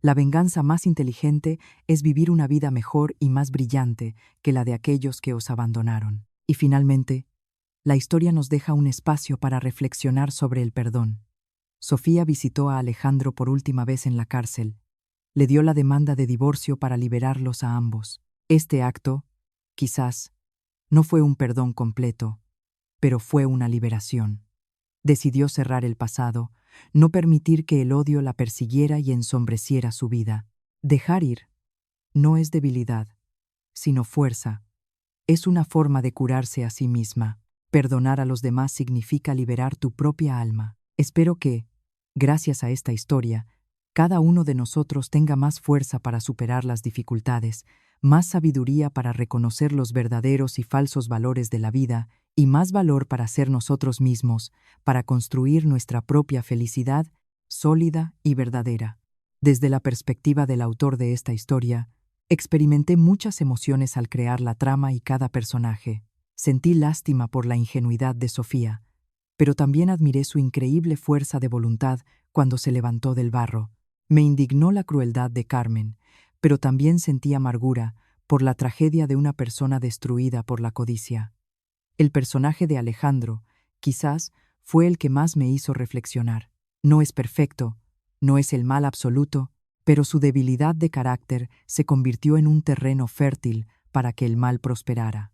La venganza más inteligente es vivir una vida mejor y más brillante que la de aquellos que os abandonaron. Y finalmente, la historia nos deja un espacio para reflexionar sobre el perdón. Sofía visitó a Alejandro por última vez en la cárcel. Le dio la demanda de divorcio para liberarlos a ambos. Este acto, quizás, no fue un perdón completo, pero fue una liberación. Decidió cerrar el pasado, no permitir que el odio la persiguiera y ensombreciera su vida. Dejar ir no es debilidad, sino fuerza. Es una forma de curarse a sí misma. Perdonar a los demás significa liberar tu propia alma. Espero que, gracias a esta historia, cada uno de nosotros tenga más fuerza para superar las dificultades, más sabiduría para reconocer los verdaderos y falsos valores de la vida y más valor para ser nosotros mismos, para construir nuestra propia felicidad sólida y verdadera. Desde la perspectiva del autor de esta historia, experimenté muchas emociones al crear la trama y cada personaje. Sentí lástima por la ingenuidad de Sofía, pero también admiré su increíble fuerza de voluntad cuando se levantó del barro. Me indignó la crueldad de Carmen, pero también sentí amargura por la tragedia de una persona destruida por la codicia. El personaje de Alejandro, quizás, fue el que más me hizo reflexionar. No es perfecto, no es el mal absoluto, pero su debilidad de carácter se convirtió en un terreno fértil para que el mal prosperara.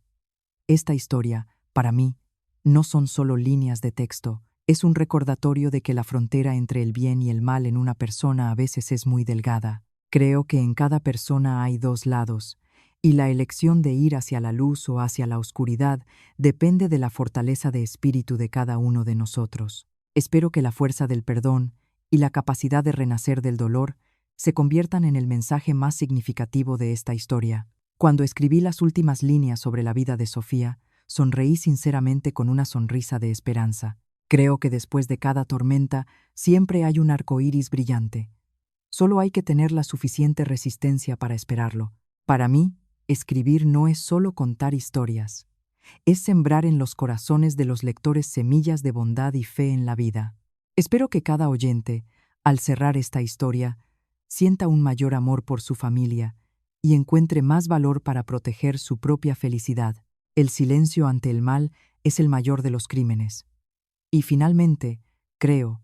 Esta historia, para mí, no son solo líneas de texto, es un recordatorio de que la frontera entre el bien y el mal en una persona a veces es muy delgada. Creo que en cada persona hay dos lados, y la elección de ir hacia la luz o hacia la oscuridad depende de la fortaleza de espíritu de cada uno de nosotros. Espero que la fuerza del perdón y la capacidad de renacer del dolor se conviertan en el mensaje más significativo de esta historia. Cuando escribí las últimas líneas sobre la vida de Sofía, sonreí sinceramente con una sonrisa de esperanza. Creo que después de cada tormenta siempre hay un arco iris brillante. Solo hay que tener la suficiente resistencia para esperarlo. Para mí, escribir no es solo contar historias, es sembrar en los corazones de los lectores semillas de bondad y fe en la vida. Espero que cada oyente, al cerrar esta historia, sienta un mayor amor por su familia y encuentre más valor para proteger su propia felicidad. El silencio ante el mal es el mayor de los crímenes. Y finalmente, creo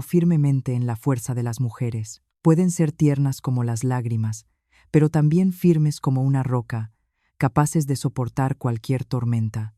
firmemente en la fuerza de las mujeres. Pueden ser tiernas como las lágrimas, pero también firmes como una roca, capaces de soportar cualquier tormenta.